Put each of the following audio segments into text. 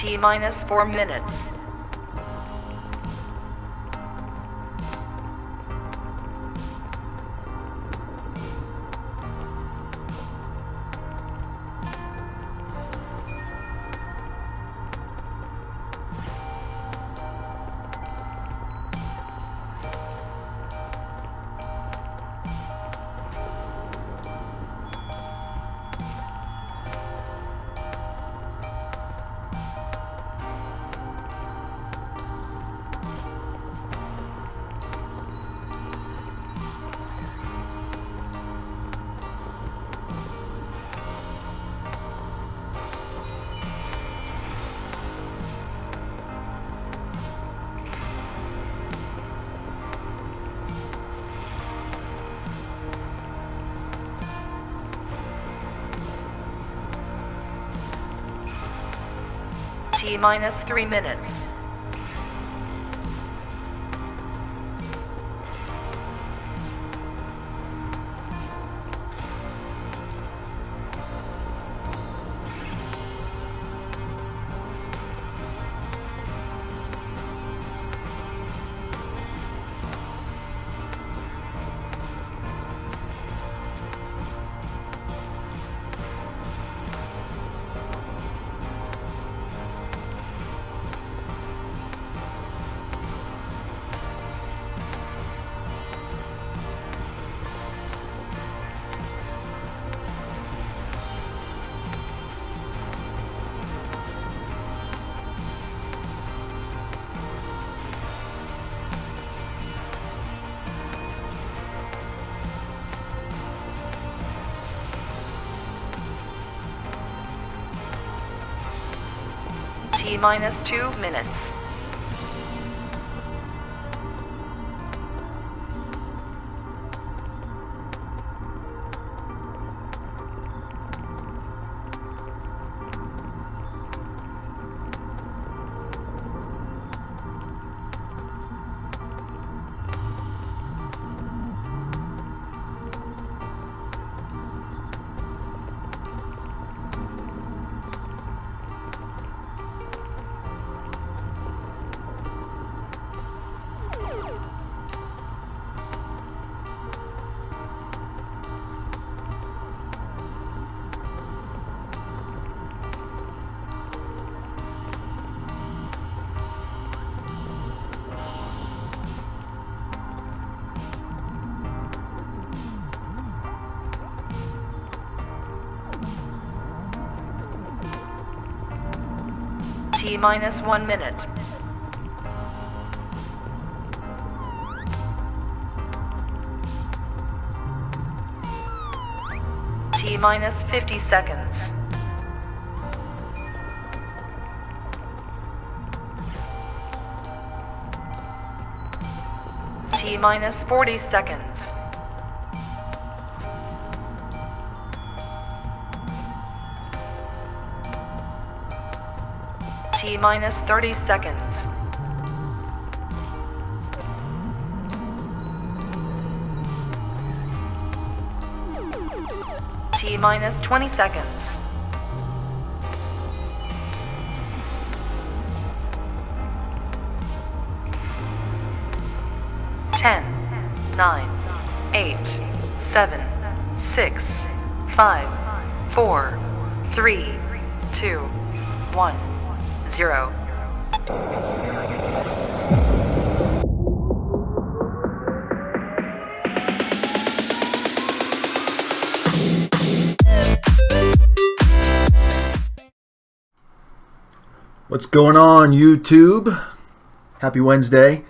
T minus 4 minutes. T minus 3 minutes. T minus 2 minutes. T minus 1 minute. T minus 50 seconds. T minus 40 seconds. T minus 30 seconds. T minus 20 seconds. Ten, 9, 8, 7, 6, 5, 4, 3, 2, 1. 0. What's going on, YouTube? Happy Wednesday.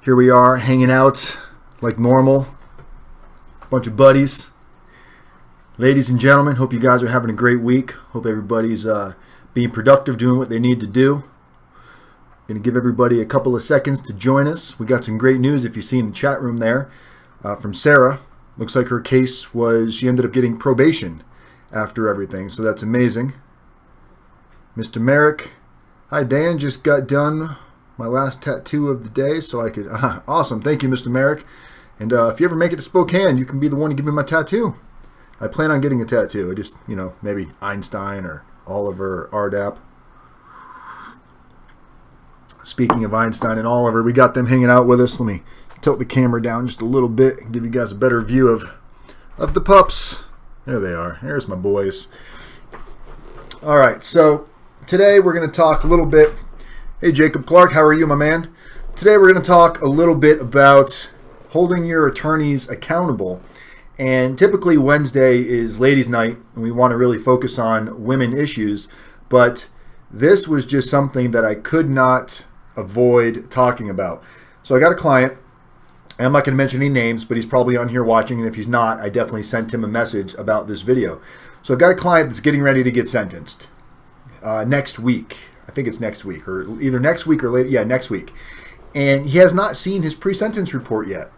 Here we are hanging out like normal. Bunch of buddies. Ladies and gentlemen, hope you guys are having a great week. Hope everybody's being productive, doing what they need to do. Going to give everybody a couple of seconds to join us. We got some great news, if you see in the chat room there, from Sarah. Looks like her case she ended up getting probation after everything, so that's amazing. Mr. Merrick, hi Dan, just got done my last tattoo of the day, so I could, awesome, thank you Mr. Merrick. And if you ever make it to Spokane, you can be the one to give me my tattoo. I plan on getting a tattoo. I just, maybe Einstein or Oliver or RDAP. Speaking of Einstein and Oliver, we got them hanging out with us. Let me tilt the camera down just a little bit and give you guys a better view of the pups. There they are. There's my boys. All right, so today we're going to talk a little bit. Hey, Jacob Clark, how are you, my man? Today we're going to talk a little bit about holding your attorneys accountable. And typically Wednesday is ladies' night, and we want to really focus on women issues. But this was just something that I could not avoid talking about. So I got a client. I'm not going to mention any names, but he's probably on here watching, and if he's not, I definitely sent him a message about this video. So I've got a client that's getting ready to get sentenced next week. I think it's next week, or either next week or later. Yeah, next week. And he has not seen his pre-sentence report yet.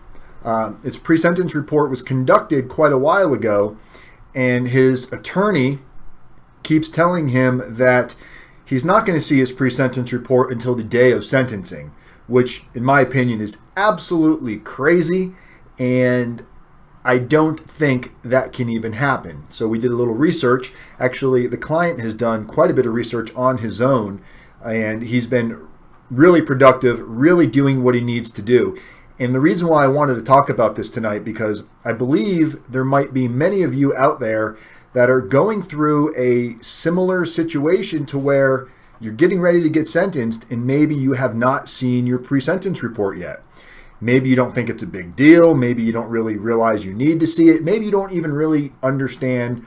His pre-sentence report was conducted quite a while ago, and his attorney keeps telling him that he's not going to see his pre-sentence report until the day of sentencing, which in my opinion is absolutely crazy, and I don't think that can even happen. So we did a little research. Actually, the client has done quite a bit of research on his own, and he's been really productive, really doing what he needs to do. And the reason why I wanted to talk about this tonight, because I believe there might be many of you out there that are going through a similar situation to where you're getting ready to get sentenced and maybe you have not seen your pre-sentence report yet. Maybe you don't think it's a big deal. Maybe you don't really realize you need to see it. Maybe you don't even really understand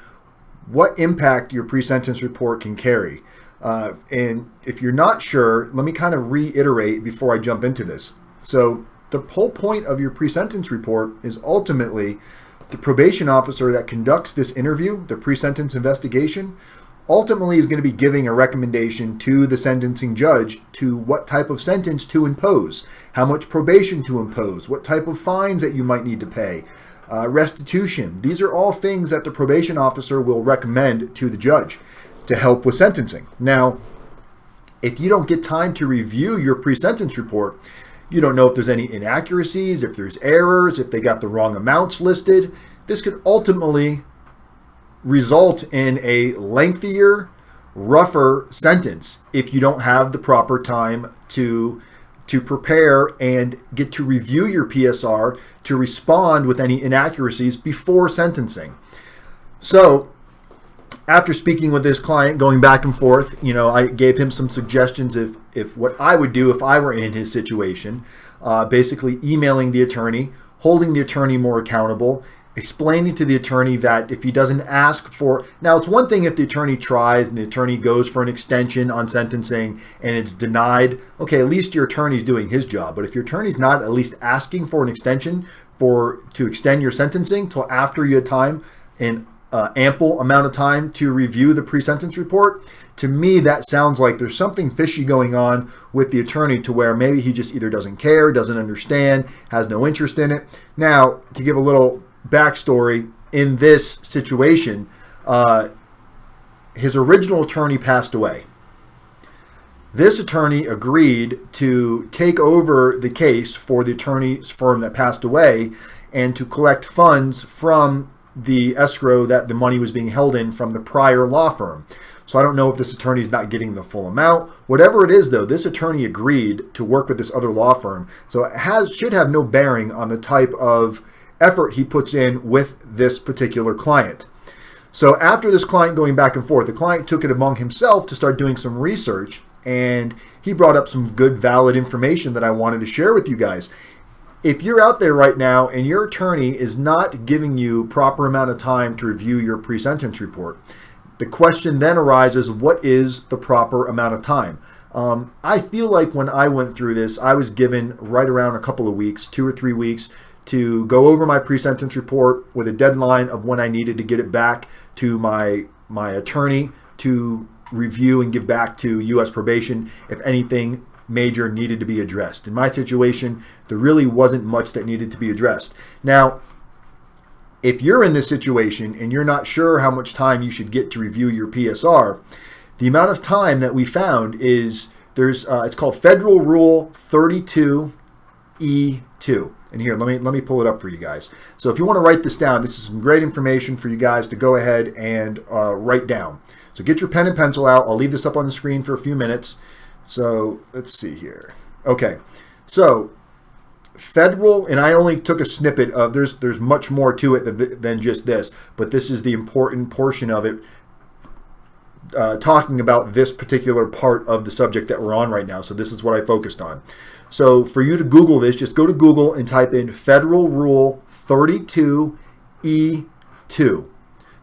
what impact your pre-sentence report can carry. And if you're not sure, let me kind of reiterate before I jump into this. So the whole point of your pre-sentence report is ultimately the probation officer that conducts this interview, the pre-sentence investigation, ultimately is going to be giving a recommendation to the sentencing judge to what type of sentence to impose, how much probation to impose, what type of fines that you might need to pay, restitution. These are all things that the probation officer will recommend to the judge to help with sentencing. Now, if you don't get time to review your pre-sentence report, you don't know if there's any inaccuracies, if there's errors, if they got the wrong amounts listed. This could ultimately result in a lengthier, rougher sentence if you don't have the proper time to prepare and get to review your PSR to respond with any inaccuracies before sentencing. So after speaking with this client, going back and forth, I gave him some suggestions if what I would do if I were in his situation, basically emailing the attorney, holding the attorney more accountable, explaining to the attorney that if he doesn't ask for, now it's one thing if the attorney tries and the attorney goes for an extension on sentencing and it's denied, okay, at least your attorney's doing his job. But if your attorney's not at least asking for an extension to extend your sentencing till after you had time and ample amount of time to review the pre-sentence report, to me that sounds like there's something fishy going on with the attorney to where maybe he just either doesn't care, doesn't understand, has no interest in it. Now, to give a little backstory in this situation, his original attorney passed away. This attorney agreed to take over the case for the attorney's firm that passed away and to collect funds from the escrow that the money was being held in from the prior law firm. So I don't know if this attorney is not getting the full amount. Whatever it is, though, this attorney agreed to work with this other law firm. So it should have no bearing on the type of effort he puts in with this particular client. So after this client going back and forth, the client took it among himself to start doing some research, and he brought up some good, valid information that I wanted to share with you guys. If you're out there right now and your attorney is not giving you proper amount of time to review your pre-sentence report, the question then arises, what is the proper amount of time? I feel like when I went through this, I was given right around a couple of weeks, 2 or 3 weeks, to go over my pre-sentence report with a deadline of when I needed to get it back to my attorney to review and give back to U.S. probation if anything major needed to be addressed. In my situation, there really wasn't much that needed to be addressed. Now, if you're in this situation and you're not sure how much time you should get to review your PSR, the amount of time that we found is it's called Federal Rule 32E2. And here, let me pull it up for you guys. So if you want to write this down, this is some great information for you guys to go ahead and write down. So get your pen and pencil out. I'll leave this up on the screen for a few minutes. So let's see here. Okay, so federal, and I only took a snippet of, there's much more to it than just this, but this is the important portion of it, talking about this particular part of the subject that we're on right now. So this is what I focused on. So for you to Google this, just go to Google and type in Federal Rule 32E2.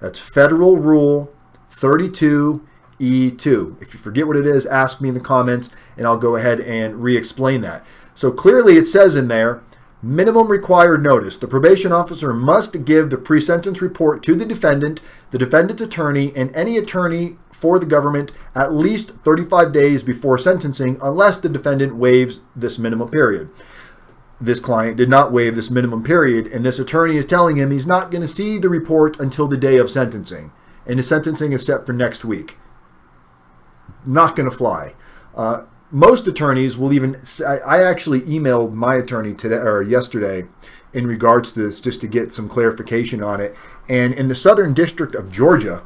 That's Federal Rule 32E2. If you forget what it is, ask me in the comments and I'll go ahead and re-explain that. So clearly it says in there, minimum required notice. The probation officer must give the pre-sentence report to the defendant's attorney, and any attorney for the government at least 35 days before sentencing, unless the defendant waives this minimum period. This client did not waive this minimum period, and this attorney is telling him he's not going to see the report until the day of sentencing, and his sentencing is set for next week. Not going to fly. Most attorneys will even, I actually emailed my attorney today or yesterday in regards to this just to get some clarification on it. And in the Southern District of Georgia,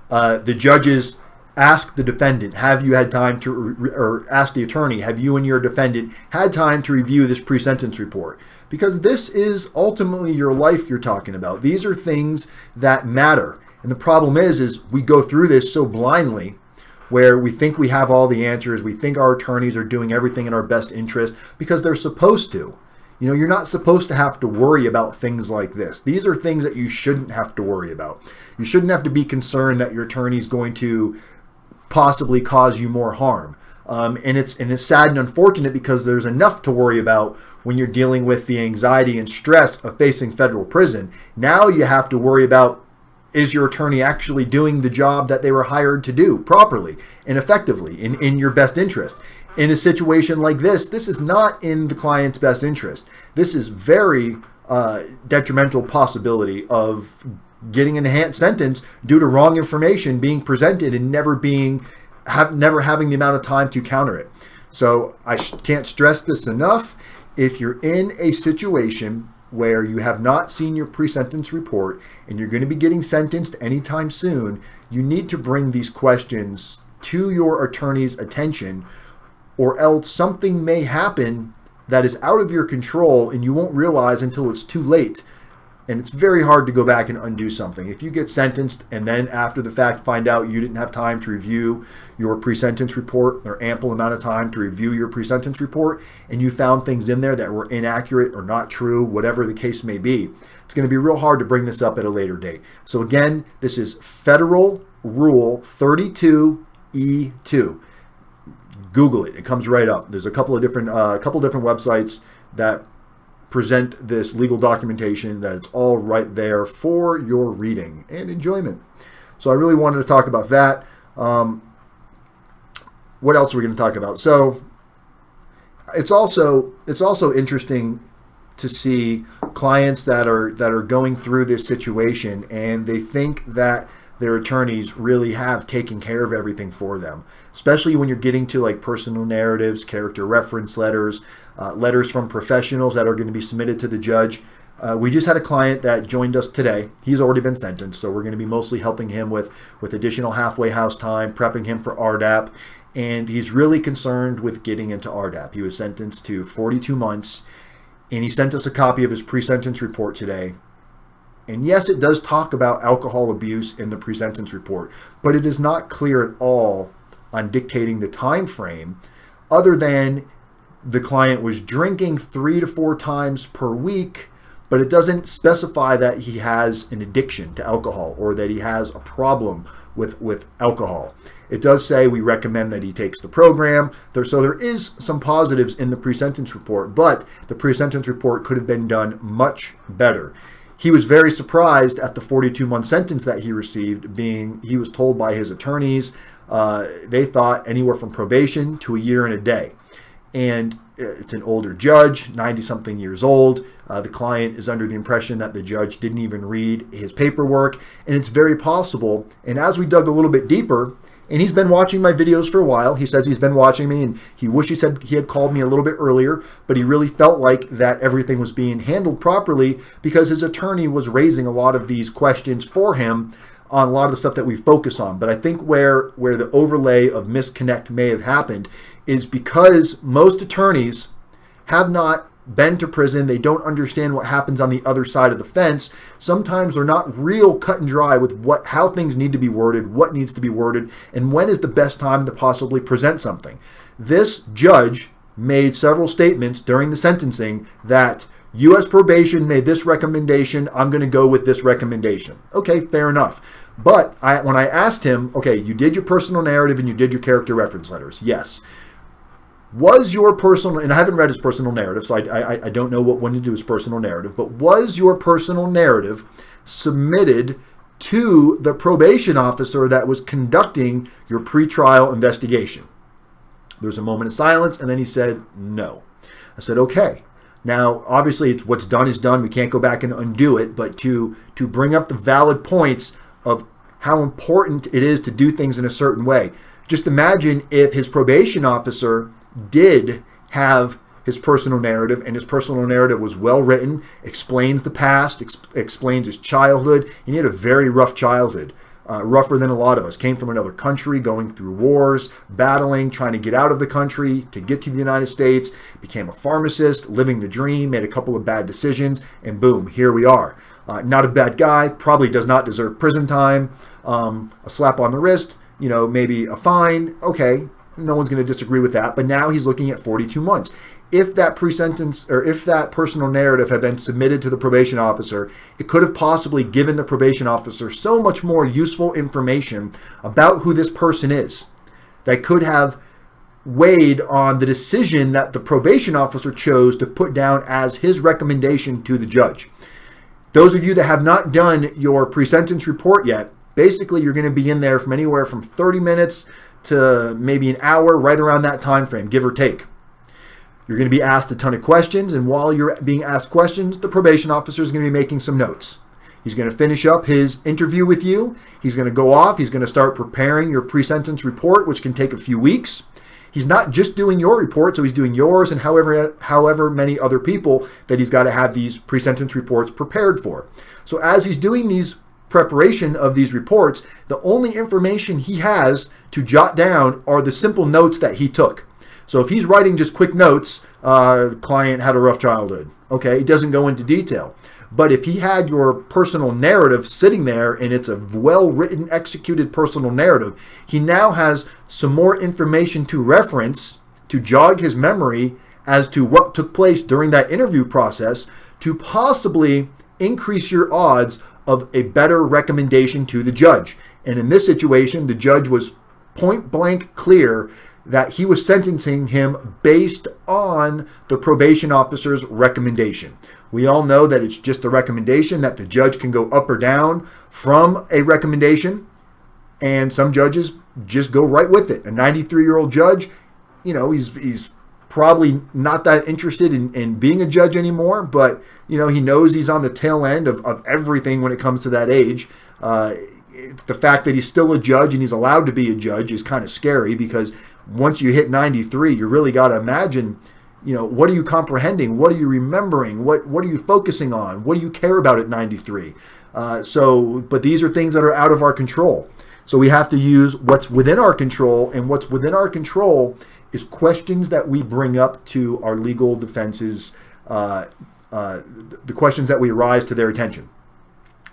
the judges asked the defendant, have you had time to, or asked the attorney, have you and your defendant had time to review this pre-sentence report? Because this is ultimately your life you're talking about. These are things that matter. And the problem is we go through this so blindly, where we think we have all the answers. We think our attorneys are doing everything in our best interest because they're supposed to. You know, you're not supposed to have to worry about things like this. These are things that you shouldn't have to worry about. You shouldn't have to be concerned that your attorney is going to possibly cause you more harm. And it's sad and unfortunate because there's enough to worry about when you're dealing with the anxiety and stress of facing federal prison. Now you have to worry about, is your attorney actually doing the job that they were hired to do properly and effectively in your best interest? In a situation like this is not in the client's best interest. This is very detrimental possibility of getting an enhanced sentence due to wrong information being presented and never having the amount of time to counter it. So I can't stress this enough. If you're in a situation where you have not seen your pre-sentence report and you're going to be getting sentenced anytime soon, you need to bring these questions to your attorney's attention, or else something may happen that is out of your control and you won't realize until it's too late. And it's very hard to go back and undo something. If you get sentenced and then after the fact find out you didn't have time to review your pre-sentence report, or ample amount of time to review your pre-sentence report, and you found things in there that were inaccurate or not true, whatever the case may be, it's going to be real hard to bring this up at a later date. So again, this is Federal Rule 32E2. Google it. It comes right up. There's a couple different websites that present this legal documentation that it's all right there for your reading and enjoyment. So I really wanted to talk about that. What else are we going to talk about? So it's also interesting to see clients that are going through this situation and they think that their attorneys really have taken care of everything for them, especially when you're getting to like personal narratives, character reference letters, letters from professionals that are going to be submitted to the judge. We just had a client that joined us today. He's already been sentenced, so we're going to be mostly helping him with additional halfway house time, prepping him for RDAP, and he's really concerned with getting into RDAP. He was sentenced to 42 months, and he sent us a copy of his pre-sentence report today. And yes, it does talk about alcohol abuse in the pre-sentence report, but it is not clear at all on dictating the time frame, other than the client was drinking 3 to 4 times per week, but it doesn't specify that he has an addiction to alcohol or that he has a problem with alcohol. It does say we recommend that he takes the program. So there is some positives in the pre-sentence report, but the pre-sentence report could have been done much better. He was very surprised at the 42-month sentence that he received, being he was told by his attorneys they thought anywhere from probation to a year and a day. And it's an older judge, 90-something years old. The client is under the impression that the judge didn't even read his paperwork, and it's very possible. And as we dug a little bit deeper, and he's been watching my videos for a while. He says he's been watching me, and he wished he said he had called me a little bit earlier, but he really felt like that everything was being handled properly because his attorney was raising a lot of these questions for him on a lot of the stuff that we focus on. But I think where the overlay of misconnect may have happened is because most attorneys have not been to prison. They don't understand what happens on the other side of the fence. Sometimes they're not real cut and dry with how things need to be worded, what needs to be worded, and when is the best time to possibly present something. This judge made several statements during the sentencing that U.S. probation made this recommendation, I'm going to go with this recommendation. Okay, fair enough. But when I asked him, okay, you did your personal narrative and you did your character reference letters. Yes. Was your personal, and I haven't read his personal narrative, so I don't know what went into his personal narrative, but was your personal narrative submitted to the probation officer that was conducting your pretrial investigation? There's a moment of silence, and then he said, no. I said, okay. Now, obviously, what's done is done. We can't go back and undo it, but to bring up the valid points of how important it is to do things in a certain way. Just imagine if his probation officer did have his personal narrative, and his personal narrative was well written, explains the past, explains his childhood, and he had a very rough childhood, rougher than a lot of us. Came from another country, going through wars, battling, trying to get out of the country to get to the United States, became a pharmacist, living the dream, made a couple of bad decisions, and boom, here we are. Not a bad guy, probably does not deserve prison time, a slap on the wrist, maybe a fine, okay. No one's going to disagree with that, but now he's looking at 42 months. If that pre-sentence or if that personal narrative had been submitted to the probation officer, it could have possibly given the probation officer so much more useful information about who this person is that could have weighed on the decision that the probation officer chose to put down as his recommendation to the judge. Those of you that have not done your pre-sentence report yet, basically you're going to be in there from anywhere from 30 minutes to maybe an hour, right around that time frame, give or take. You're going to be asked a ton of questions, and while you're being asked questions, the probation officer is going to be making some notes. He's going to finish up his interview with you. He's going to go off. He's going to start preparing your pre-sentence report, which can take a few weeks. He's not just doing your report, so he's doing yours and however many other people that he's got to have these pre-sentence reports prepared for. So as he's doing these preparation of these reports, the only information he has to jot down are the simple notes that he took. So if he's writing just quick notes, client had a rough childhood. Okay, he doesn't go into detail. But if he had your personal narrative sitting there and it's a well-written, executed personal narrative, he now has some more information to reference to jog his memory as to what took place during that interview process to possibly increase your odds of a better recommendation to the judge. And in this situation, the judge was point blank clear that he was sentencing him based on the probation officer's recommendation. We all know that it's just a recommendation, that the judge can go up or down from a recommendation, and some judges just go right with it. A 93-year-old judge, he's probably not that interested in being a judge anymore, but he knows he's on the tail end of everything when it comes to that age. It's the fact that he's still a judge and he's allowed to be a judge is kind of scary, because once you hit 93, you really got to imagine, what are you comprehending? What are you remembering? What are you focusing on? What do you care about at 93? But these are things that are out of our control. So we have to use what's within our control, and what's within our control is questions that we bring up to our legal defenses, the questions that we arise to their attention.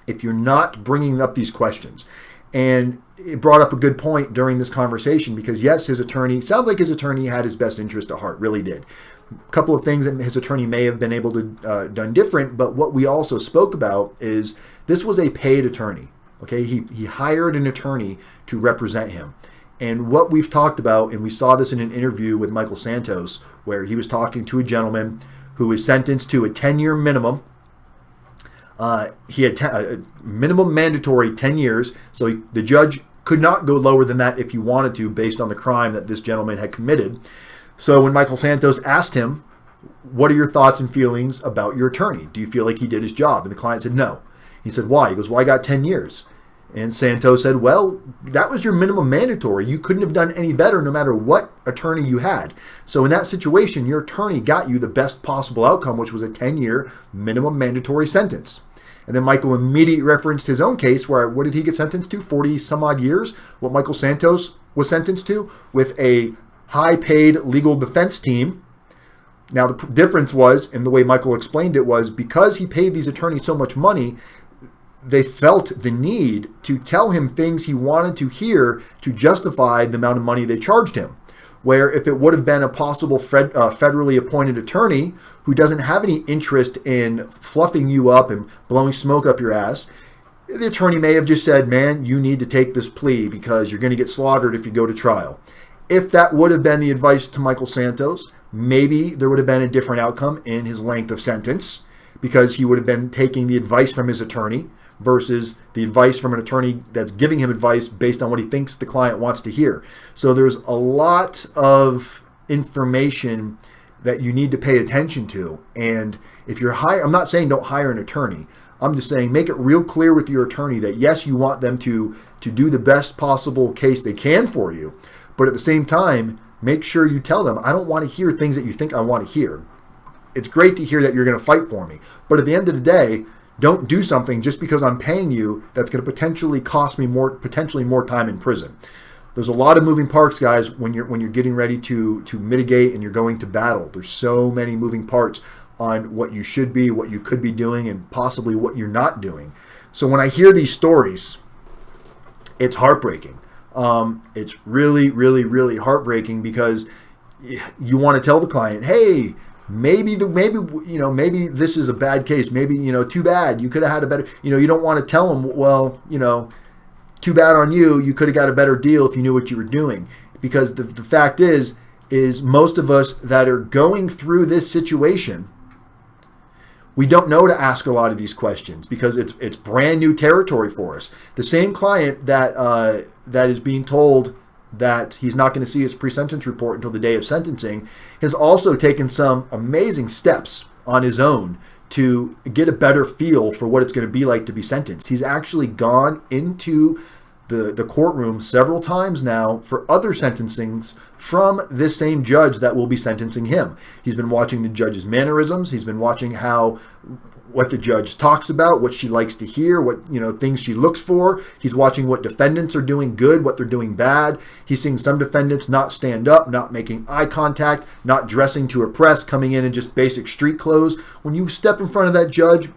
If you're not bringing up these questions, and it brought up a good point during this conversation, because yes, sounds like his attorney had his best interest at heart, really did. A couple of things that his attorney may have been able to done different, but what we also spoke about is this was a paid attorney. Okay, he hired an attorney to represent him. And what we've talked about, and we saw this in an interview with Michael Santos, where he was talking to a gentleman who was sentenced to a 10-year minimum. He had a minimum mandatory 10 years, so the judge could not go lower than that if he wanted to, based on the crime that this gentleman had committed. So when Michael Santos asked him, what are your thoughts and feelings about your attorney? Do you feel like he did his job? And the client said, no. He said, why? He goes, well, I got 10 years. And Santos said, well, that was your minimum mandatory. You couldn't have done any better no matter what attorney you had. So in that situation, your attorney got you the best possible outcome, which was a 10-year minimum mandatory sentence. And then Michael immediately referenced his own case where, what did he get sentenced to? 40 some odd years. What Michael Santos was sentenced to with a high paid legal defense team. Now the difference was, and the way Michael explained it was, because he paid these attorneys so much money, they felt the need to tell him things he wanted to hear to justify the amount of money they charged him. Where if it would have been a possible federally appointed attorney who doesn't have any interest in fluffing you up and blowing smoke up your ass, the attorney may have just said, man, you need to take this plea because you're going to get slaughtered if you go to trial. If that would have been the advice to Michael Santos, maybe there would have been a different outcome in his length of sentence because he would have been taking the advice from his attorney versus the advice from an attorney that's giving him advice based on what he thinks the client wants to hear. So there's a lot of information that you need to pay attention to. And if you're I'm not saying don't hire an attorney. I'm just saying make it real clear with your attorney that yes, you want them to do the best possible case they can for you. But at the same time, make sure you tell them, I don't want to hear things that you think I want to hear. It's great to hear that you're going to fight for me. But at the end of the day, don't do something just because I'm paying you that's going to potentially cost me potentially more time in prison. There's a lot of moving parts, guys, when you're getting ready to mitigate and you're going to battle. There's so many moving parts on what you should be, what you could be doing, and possibly what you're not doing. So when I hear these stories, it's heartbreaking. It's really, really, really heartbreaking because you want to tell the client, hey, maybe this is a bad case. Maybe, too bad. You could have had a better, you don't want to tell them, well, too bad on you. You could have got a better deal if you knew what you were doing. Because the fact is most of us that are going through this situation, we don't know to ask a lot of these questions because it's brand new territory for us. The same client that is being told that he's not going to see his pre-sentence report until the day of sentencing has also taken some amazing steps on his own to get a better feel for what it's going to be like to be sentenced. He's actually gone into the courtroom several times now for other sentencings from this same judge that will be sentencing him. He's been watching the judge's mannerisms. He's been watching what the judge talks about, what she likes to hear, what things she looks for. He's watching what defendants are doing good, what they're doing bad. He's seeing some defendants not stand up, not making eye contact, not dressing to impress, coming in just basic street clothes. When you step in front of that judge,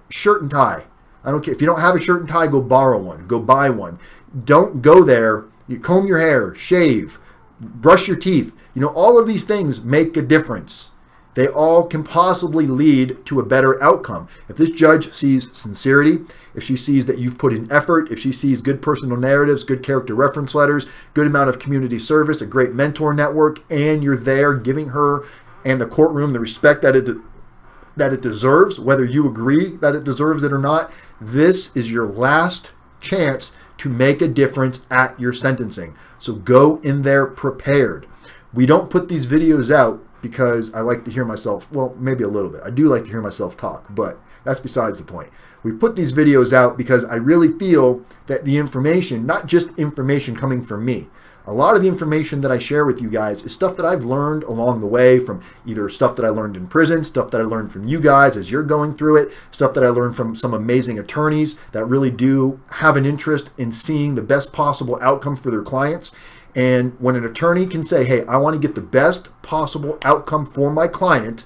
shirt and tie. I don't care. If you don't have a shirt and tie, go borrow one. Go buy one. Don't go there. You comb your hair, shave, brush your teeth. All of these things make a difference. They all can possibly lead to a better outcome. If this judge sees sincerity, if she sees that you've put in effort, if she sees good personal narratives, good character reference letters, good amount of community service, a great mentor network, and you're there giving her and the courtroom the respect that it deserves, whether you agree that it deserves it or not, this is your last chance to make a difference at your sentencing. So go in there prepared. We don't put these videos out because I like to hear myself, well, maybe a little bit. I do like to hear myself talk, but that's besides the point. We put these videos out because I really feel that the information, not just information coming from me, a lot of the information that I share with you guys is stuff that I've learned along the way from either stuff that I learned in prison, stuff that I learned from you guys as you're going through it, stuff that I learned from some amazing attorneys that really do have an interest in seeing the best possible outcome for their clients. And when an attorney can say, hey, I want to get the best possible outcome for my client,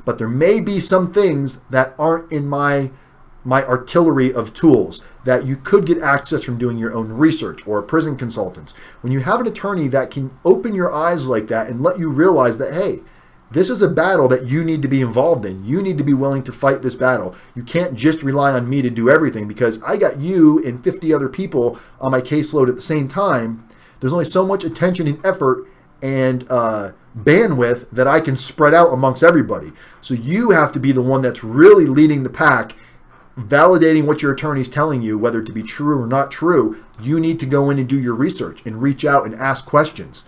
but there may be some things that aren't in my artillery of tools that you could get access from doing your own research or a prison consultants. When you have an attorney that can open your eyes like that and let you realize that, hey, this is a battle that you need to be involved in. You need to be willing to fight this battle. You can't just rely on me to do everything because I got you and 50 other people on my caseload at the same time. There's only so much attention and effort and bandwidth that I can spread out amongst everybody. So you have to be the one that's really leading the pack, validating what your attorney's telling you, whether to be true or not true. You need to go in and do your research and reach out and ask questions.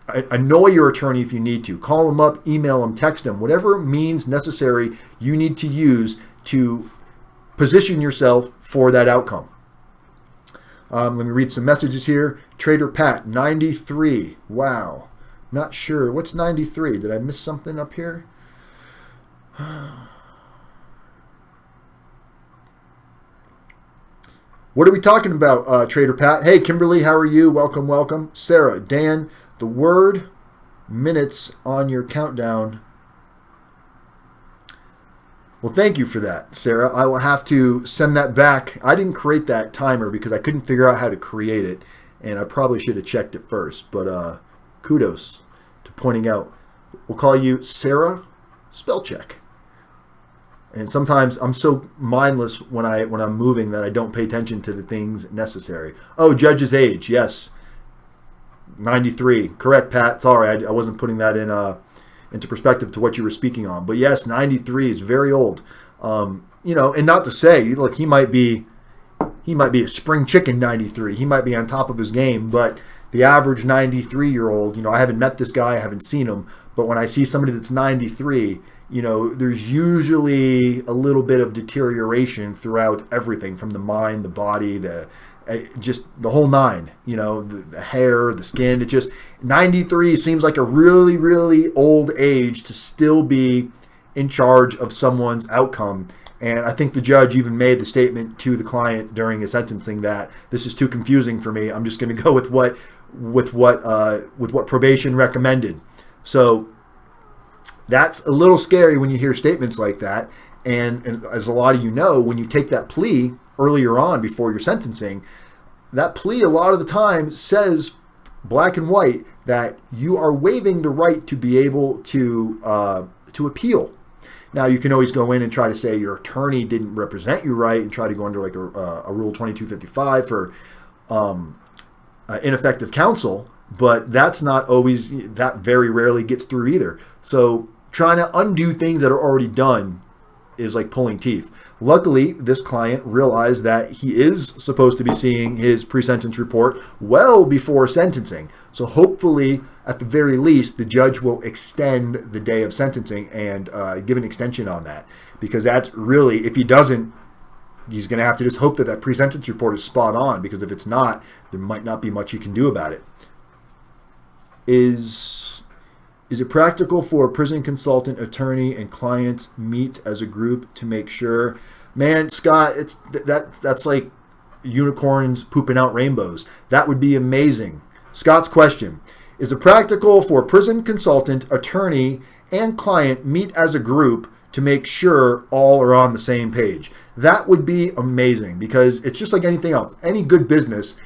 Annoy your attorney if you need to. Call them up, email them, text them, whatever means necessary you need to use to position yourself for that outcome. Let me read some messages here. Trader Pat, 93. Wow. Not sure. What's 93? Did I miss something up here? What are we talking about, Trader Pat? Hey, Kimberly, how are you? Welcome, welcome. Sarah, Dan, the word minutes on your countdown. Well, thank you for that, Sarah. I will have to send that back. I didn't create that timer because I couldn't figure out how to create it, and I probably should have checked it first. But kudos to pointing out. We'll call you Sarah Spell Check. And sometimes I'm so mindless when I'm moving that I don't pay attention to the things necessary. Oh, judge's age, yes, 93. Correct, Pat. Sorry, I wasn't putting that into perspective to what you were speaking on. But yes, 93 is very old. And not to say, look, he might be a spring chicken 93. He might be on top of his game, but the average 93-year-old, I haven't met this guy, I haven't seen him, but when I see somebody that's 93, there's usually a little bit of deterioration throughout everything from the mind, the body, just the whole nine, the hair, the skin. It just 93 seems like a really, really old age to still be in charge of someone's outcome. And I think the judge even made the statement to the client during his sentencing that this is too confusing for me. I'm just going to go with what probation recommended. So that's a little scary when you hear statements like that. And as a lot of you know, when you take that plea earlier on before your sentencing, that plea a lot of the time says black and white that you are waiving the right to be able to appeal. Now, you can always go in and try to say your attorney didn't represent you right and try to go under like a Rule 2255 for ineffective counsel, but that's not always, that very rarely gets through either. So trying to undo things that are already done is like pulling teeth. Luckily, this client realized that he is supposed to be seeing his pre-sentence report well before sentencing. So hopefully, at the very least, the judge will extend the day of sentencing and give an extension on that. Because that's really, if he doesn't, he's going to have to just hope that that pre-sentence report is spot on. Because if it's not, there might not be much you can do about it. Is it practical for a prison consultant, attorney, and client meet as a group to make sure? Man, Scott, that's like unicorns pooping out rainbows. That would be amazing. Scott's question: is it practical for a prison consultant, attorney, and client meet as a group to make sure all are on the same page? That would be amazing, because it's just like anything else. Any good business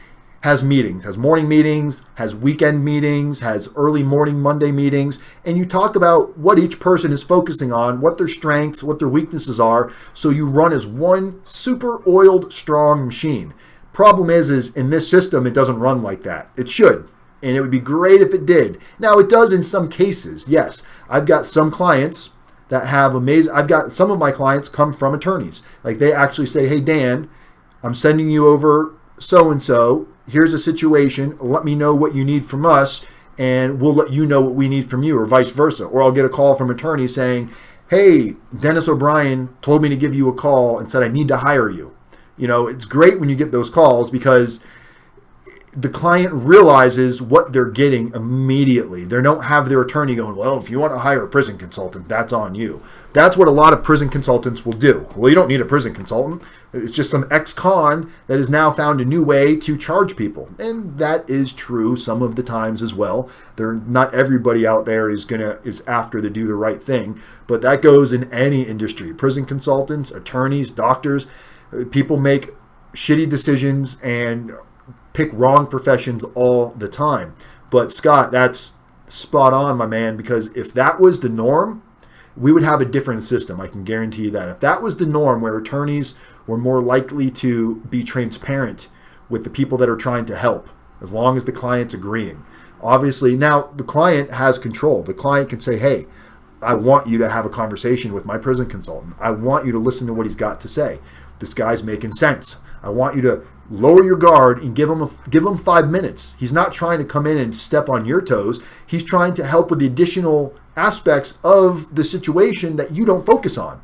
has meetings, has morning meetings, has weekend meetings, has early morning Monday meetings, and you talk about what each person is focusing on, what their strengths, what their weaknesses are, so you run as one super oiled, strong machine. Problem is in this system, it doesn't run like that. It should, and it would be great if it did. Now, it does in some cases, yes. I've got some clients that have I've got some of my clients come from attorneys. Like, they actually say, hey, Dan, I'm sending you over so-and-so. Here's a situation. Let me know what you need from us, and we'll let you know what we need from you, or vice versa. Or I'll get a call from an attorney saying, hey, Dennis O'Brien told me to give you a call and said I need to hire you. It's great when you get those calls, because the client realizes what they're getting immediately. They don't have their attorney going, well, if you want to hire a prison consultant, that's on you. That's what a lot of prison consultants will do. Well, you don't need a prison consultant. It's just some ex-con that has now found a new way to charge people. And that is true some of the times as well. Not everybody out there is after to do the right thing, but that goes in any industry. Prison consultants, attorneys, doctors, people make shitty decisions and pick wrong professions all the time. But Scott, that's spot on, my man, because if that was the norm, we would have a different system. I can guarantee you that. If that was the norm, where attorneys were more likely to be transparent with the people that are trying to help, as long as the client's agreeing. Obviously, now the client has control. The client can say, hey, I want you to have a conversation with my prison consultant. I want you to listen to what he's got to say. This guy's making sense. I want you to lower your guard and give him 5 minutes. He's not trying to come in and step on your toes. He's trying to help with the additional aspects of the situation that you don't focus on.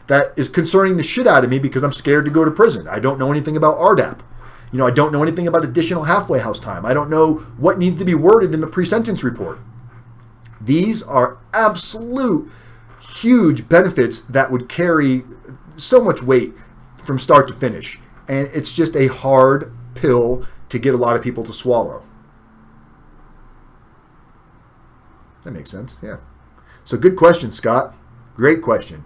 That is concerning the shit out of me, because I'm scared to go to prison. I don't know anything about RDAP. I don't know anything about additional halfway house time. I don't know what needs to be worded in the pre-sentence report. These are absolute huge benefits that would carry so much weight from start to finish. and it's just a hard pill to get a lot of people to swallow. That makes sense, yeah. So good question, Scott. Great question.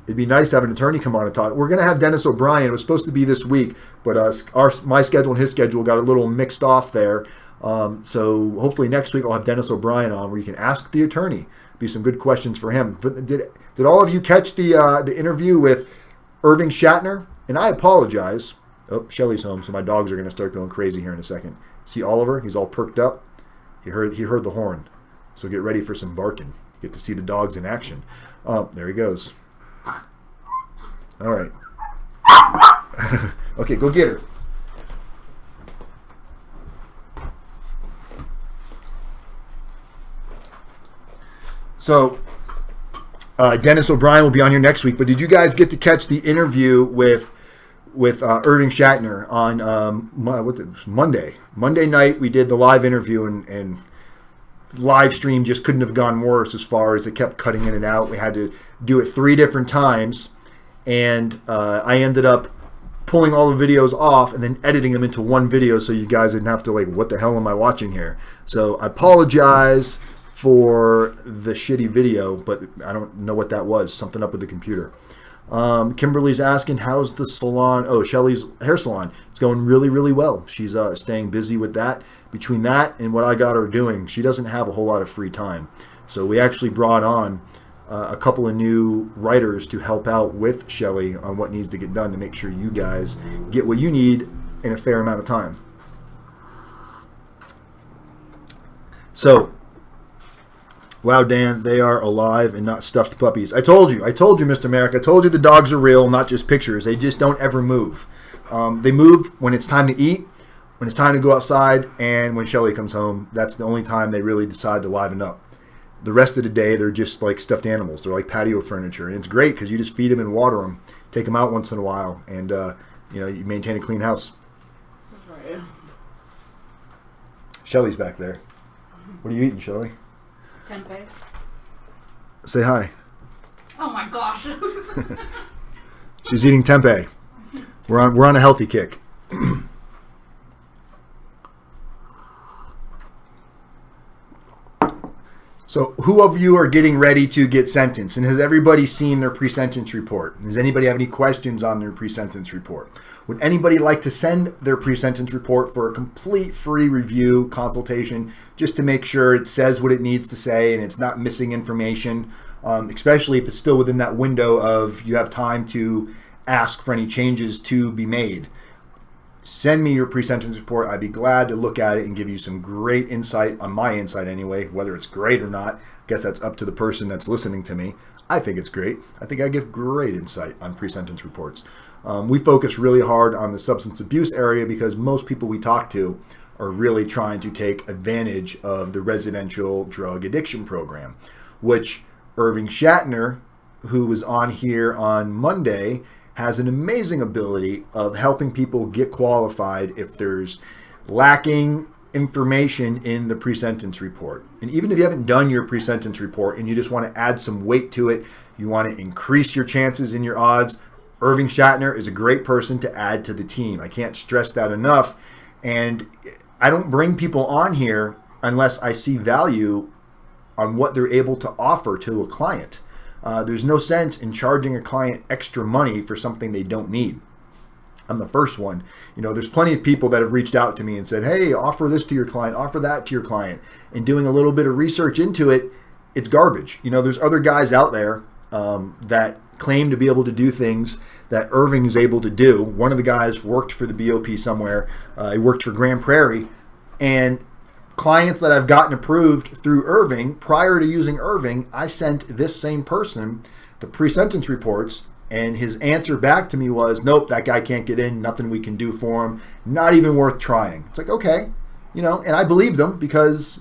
It'd be nice to have an attorney come on and talk. We're going to have Dennis O'Brien. It was supposed to be this week, but my schedule and his schedule got a little mixed off there. So hopefully next week I'll have Dennis O'Brien on where you can ask the attorney. Be some good questions for him. But did all of you catch the interview with Irving Shatner? And I apologize. Oh, Shelly's home, so my dogs are going to start going crazy here in a second. See Oliver? He's all perked up. He heard the horn. So get ready for some barking. Get to see the dogs in action. Oh, there he goes. All right. Okay, go get her. So, Dennis O'Brien will be on here next week. But did you guys get to catch the interview with Irving Shatner on Monday? Monday night we did the live interview, and live stream just couldn't have gone worse as far as it kept cutting in and out. We had to do it 3 different times, and I ended up pulling all the videos off and then editing them into one video so you guys didn't have to what the hell am I watching here? So I apologize for the shitty video, but I don't know what that was. Something up with the computer. Kimberly's asking, how's the salon? Oh, Shelly's hair salon. It's going really, really well. She's staying busy with that. Between that and what I got her doing, she doesn't have a whole lot of free time. So we actually brought on a couple of new writers to help out with Shelly on what needs to get done to make sure you guys get what you need in a fair amount of time. So, wow, Dan, they are alive and not stuffed puppies. I told you, Mr. America. I told you the dogs are real, not just pictures. They just don't ever move. They move when it's time to eat, when it's time to go outside, and when Shelly comes home. That's the only time they really decide to liven up. The rest of the day, they're just like stuffed animals. They're like patio furniture. And it's great because you just feed them and water them, take them out once in a while, and you maintain a clean house. That's right. Shelly's back there. What are you eating, Shelly? Tempeh. Say hi. Oh my gosh. She's eating tempeh. We're on a healthy kick. So who of you are getting ready to get sentenced? And has everybody seen their pre-sentence report? Does anybody have any questions on their pre-sentence report? Would anybody like to send their pre-sentence report for a complete free review consultation just to make sure it says what it needs to say and it's not missing information, especially if it's still within that window of you have time to ask for any changes to be made? Send me your pre-sentence report. I'd be glad to look at it and give you some great insight, on my insight anyway, whether it's great or not. I guess that's up to the person that's listening to me. I think it's great. I think I give great insight on pre-sentence reports. We focus really hard on the substance abuse area because most people we talk to are really trying to take advantage of the residential drug addiction program, which Irving Shatner, who was on here on Monday, has an amazing ability of helping people get qualified if there's lacking information in the pre-sentence report. And even if you haven't done your pre-sentence report and you just want to add some weight to it, you want to increase your chances and your odds, Irving Shatner is a great person to add to the team. I can't stress that enough. And I don't bring people on here unless I see value on what they're able to offer to a client. There's no sense in charging a client extra money for something they don't need. I'm the first one. There's plenty of people that have reached out to me and said, hey, offer this to your client, offer that to your client. And doing a little bit of research into it, it's garbage. There's other guys out there that claim to be able to do things that Irving is able to do. One of the guys worked for the BOP somewhere. He worked for Grand Prairie. And clients that I've gotten approved through Irving, prior to using Irving, I sent this same person the pre-sentence reports, and his answer back to me was, nope, that guy can't get in, nothing we can do for him, not even worth trying. It's like, okay, and I believe them because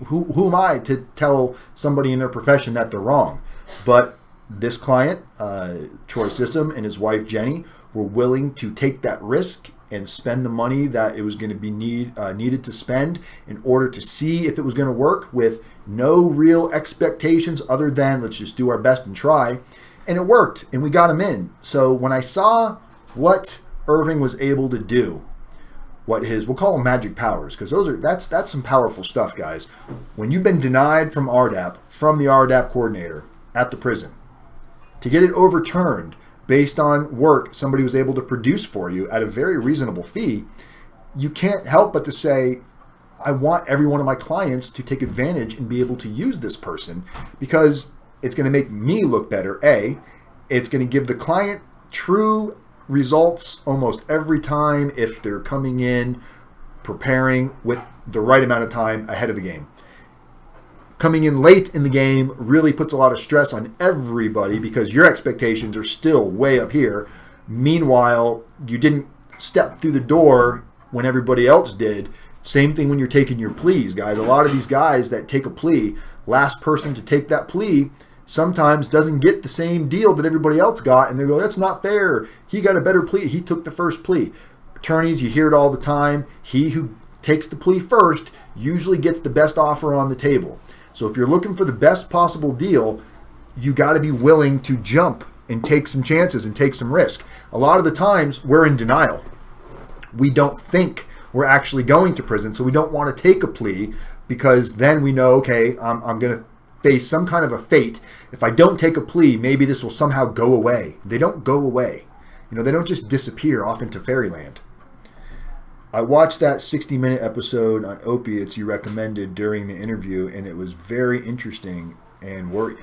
who am I to tell somebody in their profession that they're wrong? But this client, Troy Sissom and his wife Jenny, were willing to take that risk and spend the money that it was going to be needed to spend in order to see if it was going to work, with no real expectations other than let's just do our best and try. And it worked, and we got him in. So when I saw what Irving was able to do, what his, we'll call them magic powers, because that's some powerful stuff, guys. When you've been denied from RDAP, from the RDAP coordinator at the prison, to get it overturned based on work somebody was able to produce for you at a very reasonable fee, you can't help but to say, I want every one of my clients to take advantage and be able to use this person, because it's going to make me look better. It's going to give the client true results almost every time if they're coming in preparing with the right amount of time ahead of the game. Coming in late in the game really puts a lot of stress on everybody because your expectations are still way up here. Meanwhile, you didn't step through the door when everybody else did. Same thing when you're taking your pleas, guys. A lot of these guys that take a plea, last person to take that plea sometimes doesn't get the same deal that everybody else got, and they go, that's not fair. He got a better plea. He took the first plea. Attorneys, you hear it all the time. He who takes the plea first usually gets the best offer on the table. So if you're looking for the best possible deal, you got to be willing to jump and take some chances and take some risk. A lot of the times we're in denial. We don't think we're actually going to prison, so we don't want to take a plea because then we know, okay, I'm going to face some kind of a fate. If I don't take a plea, maybe this will somehow go away. They don't go away. They don't just disappear off into fairyland. I watched that 60-minute episode on opiates you recommended during the interview, and it was very interesting and worry.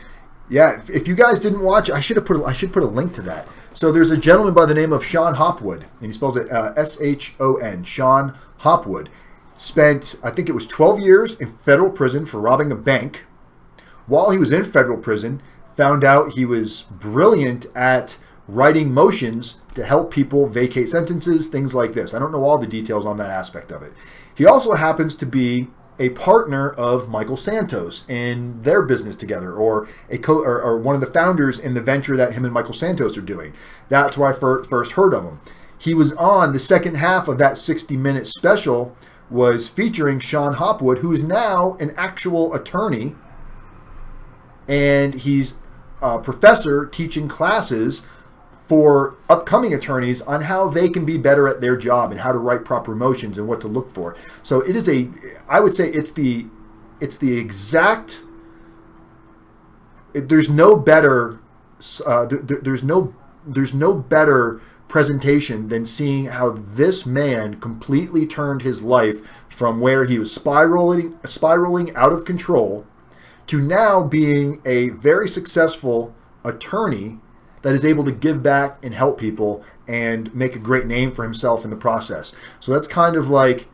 Yeah, if you guys didn't watch, I should put a link to that. So there's a gentleman by the name of Sean Hopwood, and he spells it S-H-O-N. Sean Hopwood spent, I think it was 12 years in federal prison for robbing a bank. While he was in federal prison, found out he was brilliant at writing motions to help people vacate sentences, things like this. I don't know all the details on that aspect of it. He also happens to be a partner of Michael Santos in their business together, or one of the founders in the venture that him and Michael Santos are doing. That's where I first heard of him. He was on the second half of that 60-minute special, was featuring Sean Hopwood, who is now an actual attorney, and he's a professor teaching classes for upcoming attorneys on how they can be better at their job and how to write proper motions and what to look for. So it is I would say it's the exact, there's no better, there's no better presentation than seeing how this man completely turned his life from where he was spiraling out of control to now being a very successful attorney that is able to give back and help people and make a great name for himself in the process. So that's kind of like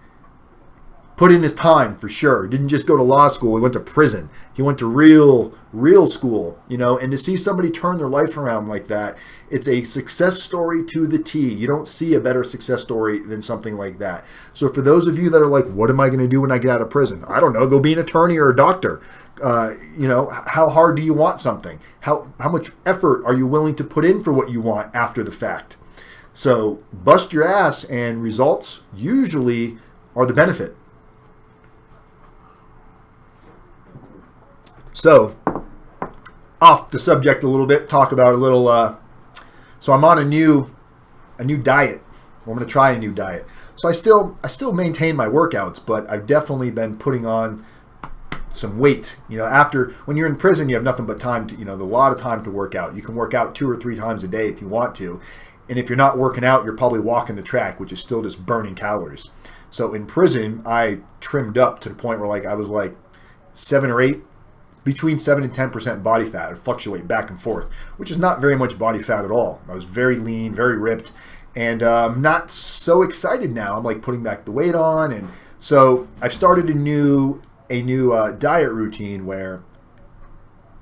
put in his time for sure. He didn't just go to law school. He went to prison. He went to real school, and to see somebody turn their life around like that, it's a success story to the T. You don't see a better success story than something like that. So for those of you that are like, what am I going to do when I get out of prison? I don't know. Go be an attorney or a doctor. How hard do you want something? How much effort are you willing to put in for what you want after the fact? So bust your ass, and results usually are the benefit. So off the subject a little bit, talk about a little. So I'm on a new diet. I'm going to try a new diet. So I still maintain my workouts, but I've definitely been putting on some weight. After, when you're in prison, you have nothing but time to, a lot of time to work out. You can work out 2 or 3 times a day if you want to. And if you're not working out, you're probably walking the track, which is still just burning calories. So in prison, I trimmed up to the point where I was 7 or 8, between 7 and 10% body fat. I'd fluctuate back and forth, which is not very much body fat at all. I was very lean, very ripped, and I'm not so excited now. I'm putting back the weight on, and so I've started a new diet routine where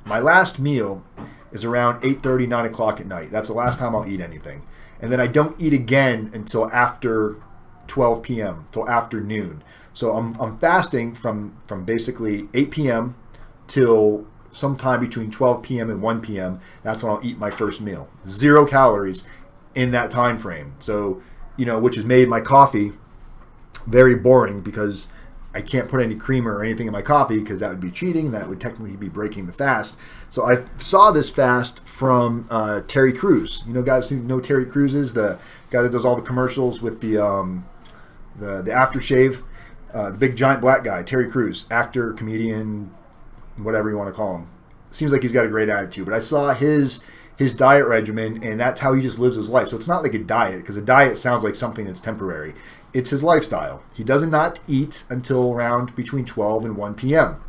my last meal is around 8:30, 9 o'clock at night. That's the last time I'll eat anything. And then I don't eat again until after 12 p.m., till afternoon. So I'm fasting from basically 8 p.m. till sometime between 12 p.m. and 1 p.m. That's when I'll eat my first meal. 0 calories in that time frame. So, which has made my coffee very boring because I can't put any creamer or anything in my coffee because that would be cheating. That would technically be breaking the fast. So I saw this fast from Terry Crews. You know, guys who know Terry Crews is the guy that does all the commercials with the aftershave, the big giant black guy, Terry Crews, actor, comedian, whatever you want to call him. Seems like he's got a great attitude. But I saw his diet regimen, and that's how he just lives his life. So it's not like a diet, because a diet sounds like something that's temporary. It's his lifestyle. He does not eat until around between 12 and 1 p.m.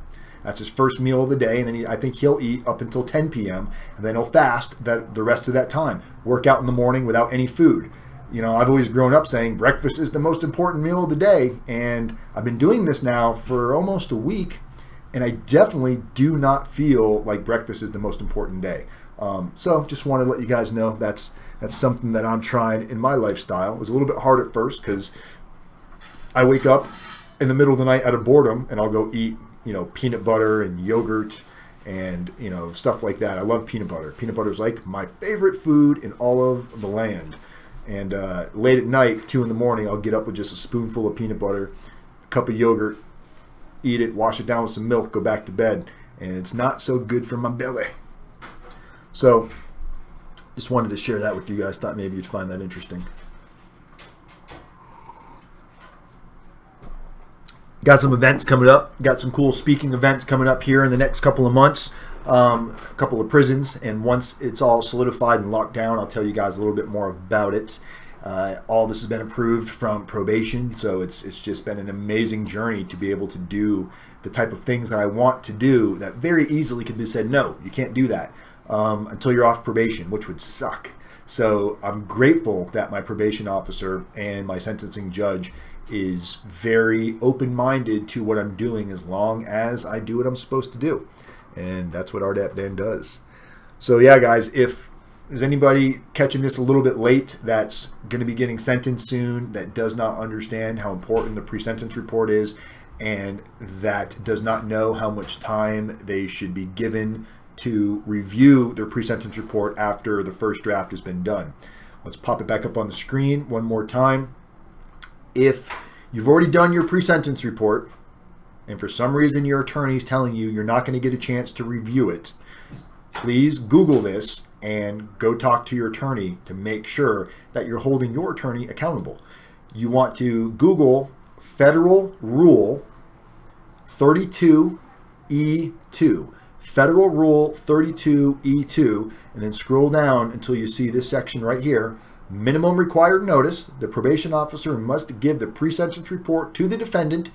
That's his first meal of the day, and then I think he'll eat up until 10 p.m., and then he'll fast the rest of that time. Work out in the morning without any food. You know, I've always grown up saying breakfast is the most important meal of the day, and I've been doing this now for almost a week, and I definitely do not feel like breakfast is the most important day. So just want to let you guys know that's something that I'm trying in my lifestyle. It was a little bit hard at first because I wake up in the middle of the night out of boredom and I'll go eat, peanut butter and yogurt and, stuff like that. I love peanut butter. Peanut butter is like my favorite food in all of the land. And late at night, 2 in the morning, I'll get up with just a spoonful of peanut butter, a cup of yogurt, eat it, wash it down with some milk, go back to bed. And it's not so good for my belly. So, just wanted to share that with you guys. Thought maybe you'd find that interesting. Got some events coming up. Got some cool speaking events coming up here in the next couple of months. A couple of prisons. And once it's all solidified and locked down, I'll tell you guys a little bit more about it. All this has been approved from probation. So it's just been an amazing journey to be able to do the type of things that I want to do that very easily could be said, no, you can't do that. Until you're off probation, which would suck. So I'm grateful that my probation officer and my sentencing judge is very open-minded to what I'm doing as long as I do what I'm supposed to do. And that's what RDAPdan does. So yeah, guys, if is anybody catching this a little bit late that's going to be getting sentenced soon, that does not understand how important the pre-sentence report is, and that does not know how much time they should be given to review their pre-sentence report after the first draft has been done. Let's pop it back up on the screen one more time. If you've already done your pre-sentence report, and for some reason your attorney is telling you you're not going to get a chance to review it, please Google this and go talk to your attorney to make sure that you're holding your attorney accountable. You want to Google Federal Rule 32E2. Federal Rule 32E2, and then scroll down until you see this section right here. Minimum required notice. The probation officer must give the pre-sentence report to the defendant's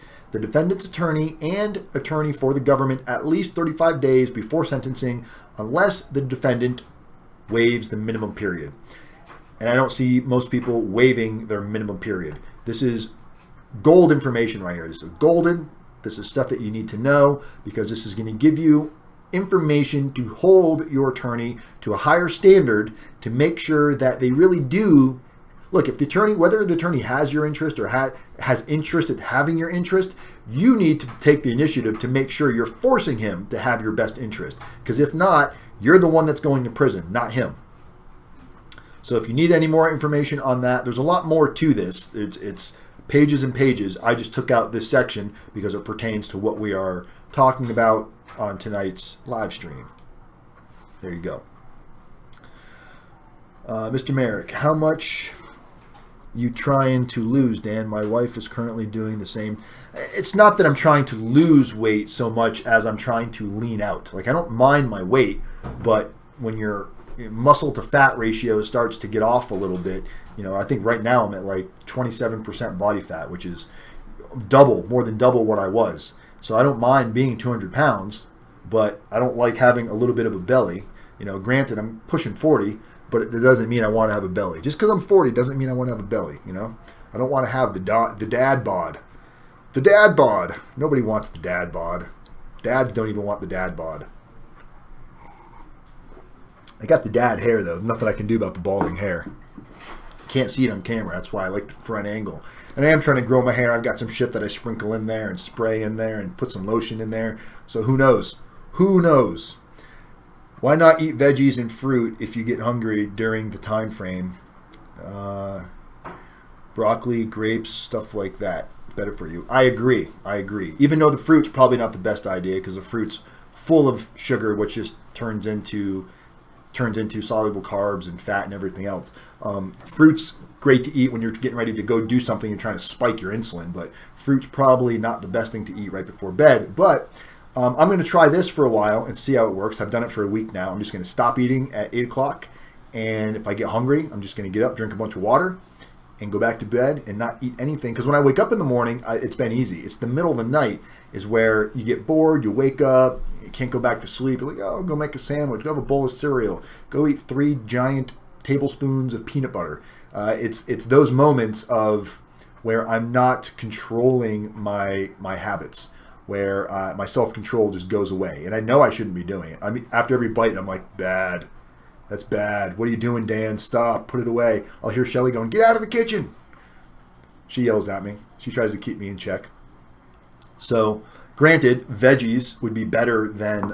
attorney, and attorney for the government at least 35 days before sentencing, unless the defendant waives the minimum period. And I don't see most people waiving their minimum period. This is gold information right here. This is golden. This is stuff that you need to know, because this is going to give you information to hold your attorney to a higher standard to make sure that they really do. Look, if the attorney, whether the attorney has your interest or has interest in having your interest, you need to take the initiative to make sure you're forcing him to have your best interest. Because if not, you're the one that's going to prison, not him. So if you need any more information on that, there's a lot more to this. It's pages and pages. I just took out this section because it pertains to what we are talking about on tonight's live stream. There you go. Mr. Merrick, how much you trying to lose, Dan? My wife is currently doing the same. It's not that I'm trying to lose weight so much as I'm trying to lean out. Like, I don't mind my weight, but when your muscle to fat ratio starts to get off a little bit, I think right now I'm at like 27% body fat, which is more than double what I was. So I don't mind being 200 pounds, but I don't like having a little bit of a belly. Granted, I'm pushing 40, but it doesn't mean I want to have a belly. Just because I'm 40 doesn't mean I want to have a belly, I don't want to have the dad bod. The dad bod. Nobody wants the dad bod. Dads don't even want the dad bod. I got the dad hair, though. Nothing I can do about the balding hair. Can't see it on camera. That's why I like the front angle. And I am trying to grow my hair. I've got some shit that I sprinkle in there and spray in there and put some lotion in there. So who knows? Who knows? Why not eat veggies and fruit if you get hungry during the time frame? Broccoli, grapes, stuff like that. It's better for you. I agree. Even though the fruit's probably not the best idea because the fruit's full of sugar, which just turns into soluble carbs and fat and everything else. Fruit's great to eat when you're getting ready to go do something and trying to spike your insulin, but fruit's probably not the best thing to eat right before bed. But I'm going to try this for a while and see how it works. I've done it for a week now. I'm just going to stop eating at 8 o'clock, and if I get hungry, I'm just going to get up, drink a bunch of water, and go back to bed and not eat anything. Because when I wake up in the morning, it's been easy. It's the middle of the night is where you get bored, you wake up, you can't go back to sleep. You're like, oh, go make a sandwich, go have a bowl of cereal, go eat 3 giant tablespoons of peanut butter. It's those moments of where I'm not controlling my habits, where my self-control just goes away. And I know I shouldn't be doing it. I mean, after every bite, I'm like, bad. That's bad. What are you doing, Dan? Stop. Put it away. I'll hear Shelly going, get out of the kitchen. She yells at me. She tries to keep me in check. So, granted, veggies would be better than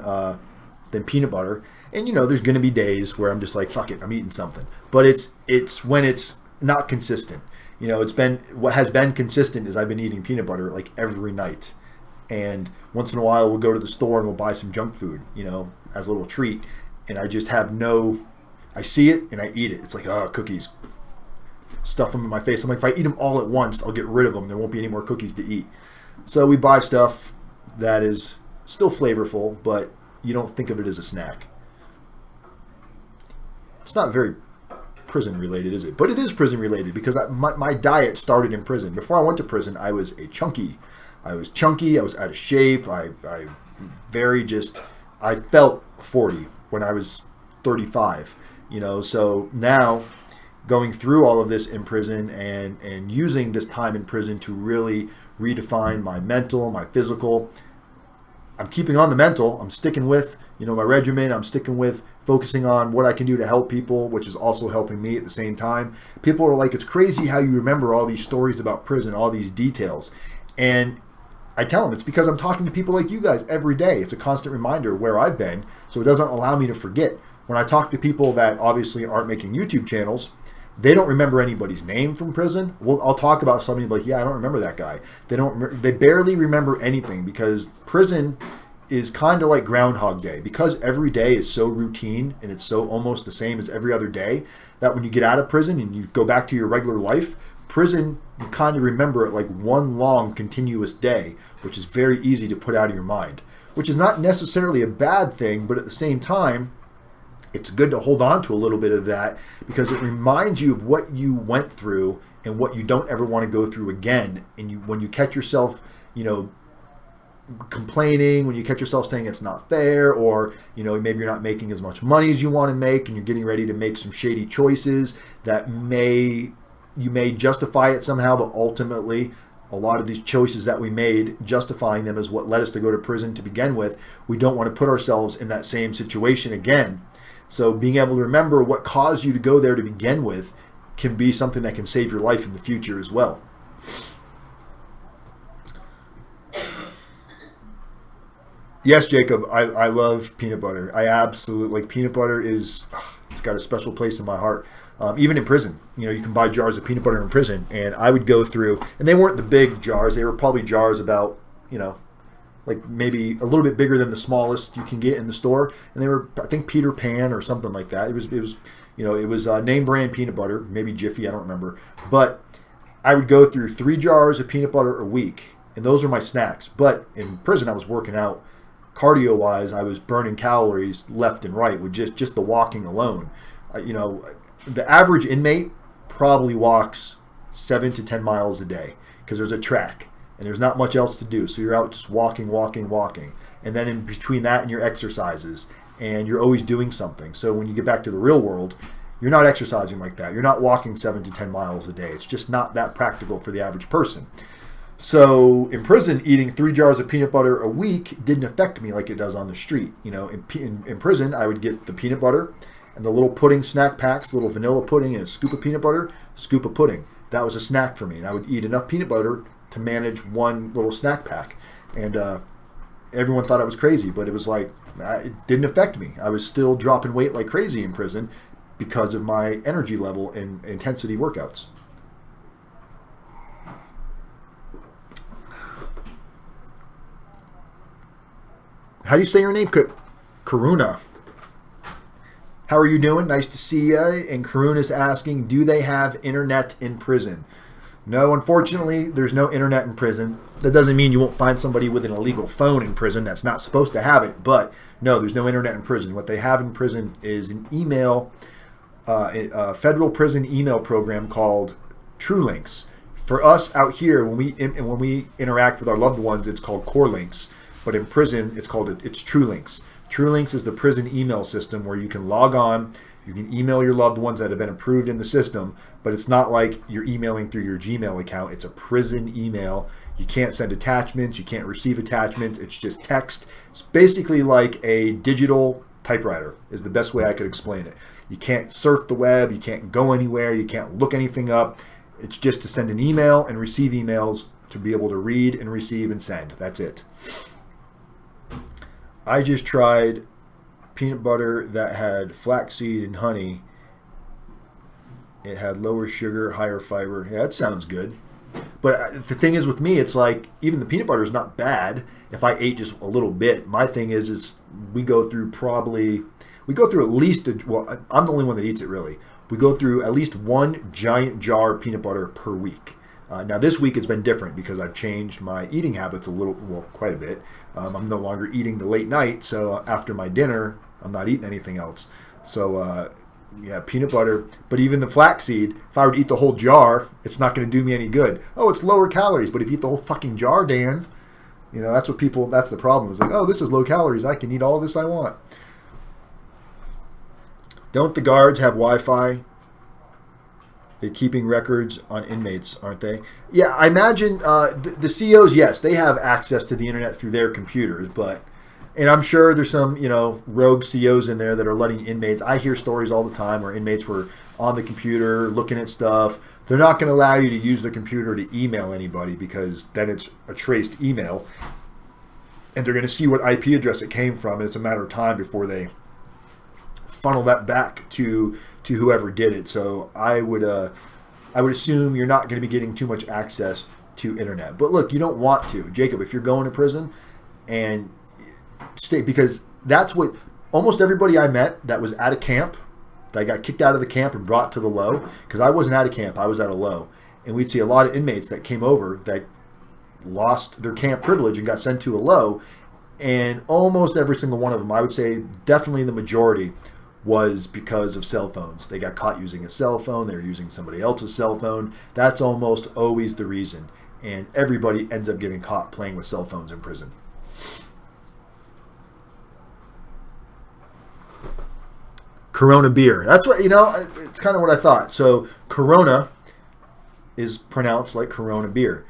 peanut butter. And, there's going to be days where I'm just like, fuck it, I'm eating something. But it's when it's not consistent. What has been consistent is I've been eating peanut butter like every night. And once in a while, we'll go to the store and we'll buy some junk food, as a little treat. And I just have I see it and I eat it. It's like, cookies. Stuff them in my face. I'm like, if I eat them all at once, I'll get rid of them. There won't be any more cookies to eat. So we buy stuff that is still flavorful, but you don't think of it as a snack. It's not very prison related, is it? But it is prison related because my diet started in prison. Before I went to prison, I was chunky. I was out of shape. I felt 40 when I was 35, so now going through all of this in prison and using this time in prison to really redefine my mental, my physical. I'm keeping on the mental. I'm sticking with, my regimen. I'm sticking with focusing on what I can do to help people, which is also helping me at the same time. People are like, it's crazy how you remember all these stories about prison, all these details. And I tell them it's because I'm talking to people like you guys every day. It's a constant reminder where I've been, so it doesn't allow me to forget. When I talk to people that obviously aren't making YouTube channels, they don't remember anybody's name from prison. Well, I'll talk about somebody like, yeah, I don't remember that guy. They barely remember anything because prison is kind of like Groundhog Day. Because every day is so routine and it's so almost the same as every other day, that when you get out of prison and you go back to your regular life, prison, you kind of remember it like one long continuous day, which is very easy to put out of your mind, which is not necessarily a bad thing, but at the same time, it's good to hold on to a little bit of that because it reminds you of what you went through and what you don't ever want to go through again. And when you catch yourself, complaining, when you catch yourself saying it's not fair, or maybe you're not making as much money as you want to make and you're getting ready to make some shady choices that you may justify it somehow, but ultimately a lot of these choices that we made, justifying them as what led us to go to prison to begin with, we don't want to put ourselves in that same situation again. So being able to remember what caused you to go there to begin with can be something that can save your life in the future as well. Yes, Jacob, I love peanut butter. I absolutely, peanut butter it's got a special place in my heart. Even in prison, you can buy jars of peanut butter in prison, and I would go through, and they weren't the big jars. They were probably jars about, like maybe a little bit bigger than the smallest you can get in the store. And they were, I think, Peter Pan or something like that. It was name brand peanut butter, maybe Jiffy, I don't remember. But I would go through 3 jars of peanut butter a week, and those were my snacks. But in prison, I was working out. Cardio-wise, I was burning calories left and right with just the walking alone. The average inmate probably walks 7 to 10 miles a day because there's a track and there's not much else to do. So you're out just walking. And then in between that and your exercises, and you're always doing something. So when you get back to the real world, you're not exercising like that. You're not walking 7 to 10 miles a day. It's just not that practical for the average person. So in prison, eating 3 jars of peanut butter a week didn't affect me like it does on the street. In prison, I would get the peanut butter and the little pudding snack packs, little vanilla pudding and a scoop of peanut butter, scoop of pudding. That was a snack for me. And I would eat enough peanut butter to manage one little snack pack. And everyone thought I was crazy, but it was like, it didn't affect me. I was still dropping weight like crazy in prison because of my energy level and intensity workouts. How do you say your name? Karuna. How are you doing? Nice to see you. And Karuna's asking, do they have internet in prison? No, unfortunately, there's no internet in prison. That doesn't mean you won't find somebody with an illegal phone in prison that's not supposed to have it. But no, there's no internet in prison. What they have in prison is an email, a federal prison email program called TrueLinks. For us out here, when we interact with our loved ones, it's called CoreLinks. But in prison, it's TrueLinks. TrueLinks is the prison email system where you can log on. You can email your loved ones that have been approved in the system, but it's not like you're emailing through your Gmail account. It's a prison email. You can't send attachments. You can't receive attachments. It's just text. It's basically like a digital typewriter is the best way I could explain it. You can't surf the web. You can't go anywhere. You can't look anything up. It's just to send an email and receive emails, to be able to read and receive and send. That's it. I just tried peanut butter that had flaxseed and honey. It had lower sugar, higher fiber. Yeah, that sounds good. But the thing is with me, it's like even the peanut butter is not bad if I ate just a little bit. My thing is we go through at least, well, I'm the only one that eats it really. We go through at least one giant jar of peanut butter per week. Now this week it's been different because I've changed my eating habits quite a bit. I'm no longer eating the late night, so after my dinner, I'm not eating anything else. So yeah, peanut butter. But even the flaxseed, if I were to eat the whole jar, it's not going to do me any good. Oh, it's lower calories, but if you eat the whole fucking jar, Dan, that's the problem. It's like, oh, this is low calories. I can eat all this I want. Don't the guards have Wi-Fi? They're keeping records on inmates, aren't they? Yeah, I imagine the COs, yes, they have access to the internet through their computers, and I'm sure there's some, rogue COs in there that are letting inmates. I hear stories all the time where inmates were on the computer looking at stuff. They're not going to allow you to use the computer to email anybody because then it's a traced email, and they're going to see what IP address it came from, and it's a matter of time before they funnel that back to whoever did it. So I would assume you're not going to be getting too much access to internet. But look, you don't want to, Jacob. If you're going to prison and stay, because that's what almost everybody I met that was at a camp, that got kicked out of the camp and brought to the low, because I wasn't at a camp, I was at a low, and we'd see a lot of inmates that came over that lost their camp privilege and got sent to a low, and almost every single one of them, I would say definitely the majority, was because of cell phones. They got caught using a cell phone. They were using somebody else's cell phone. That's almost always the reason. And everybody ends up getting caught playing with cell phones in prison. Corona beer. That's what, it's kind of what I thought. So Corona is pronounced like Corona beer.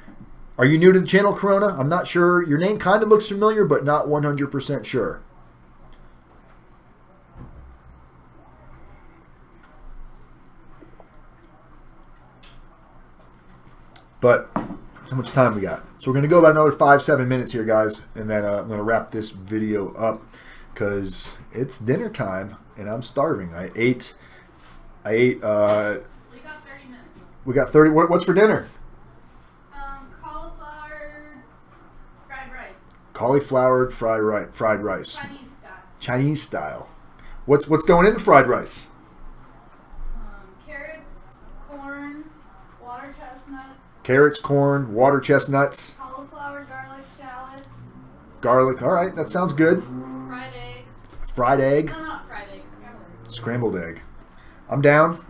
Are you new to the channel, Corona? I'm not sure. Your name kind of looks familiar, but not 100% sure. But how much time we got? So we're going to go about another 5-7 minutes here, guys, and then I'm going to wrap this video up because it's dinner time and I'm starving. I ate. We got 30 minutes. We got 30. What's for dinner? Cauliflower fried rice. Cauliflower fried rice. Chinese style. Chinese style. What's going in the fried rice? Carrots, corn, water chestnuts. Carrots, corn, water chestnuts. Cauliflower, garlic, shallots. Garlic. All right, that sounds good. Fried egg. Fried egg. No, not fried egg. Scrambled egg. I'm down.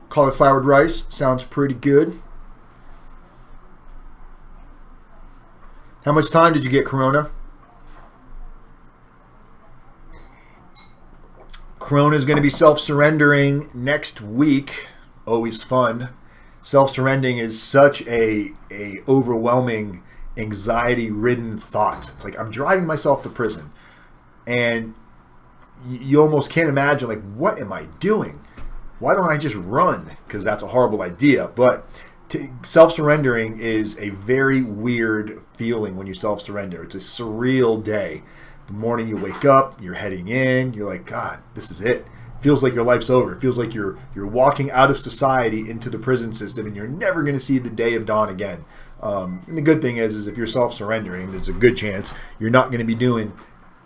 Cauliflower rice sounds pretty good. How much time did you get, Corona? Corona is going to be self-surrendering next week. Always fun. Self-surrendering is such a overwhelming, anxiety-ridden thought. It's like I'm driving myself to prison, and you almost can't imagine, like, what am I doing? Why don't I just run? Because that's a horrible idea. But self-surrendering is a very weird feeling when you self-surrender. It's a surreal day. The morning you wake up, you're heading in, you're like, God, this is it. Feels like your life's over. It feels like you're walking out of society into the prison system, and you're never going to see the day of dawn again. And the good thing is if you're self-surrendering, there's a good chance you're not going to be doing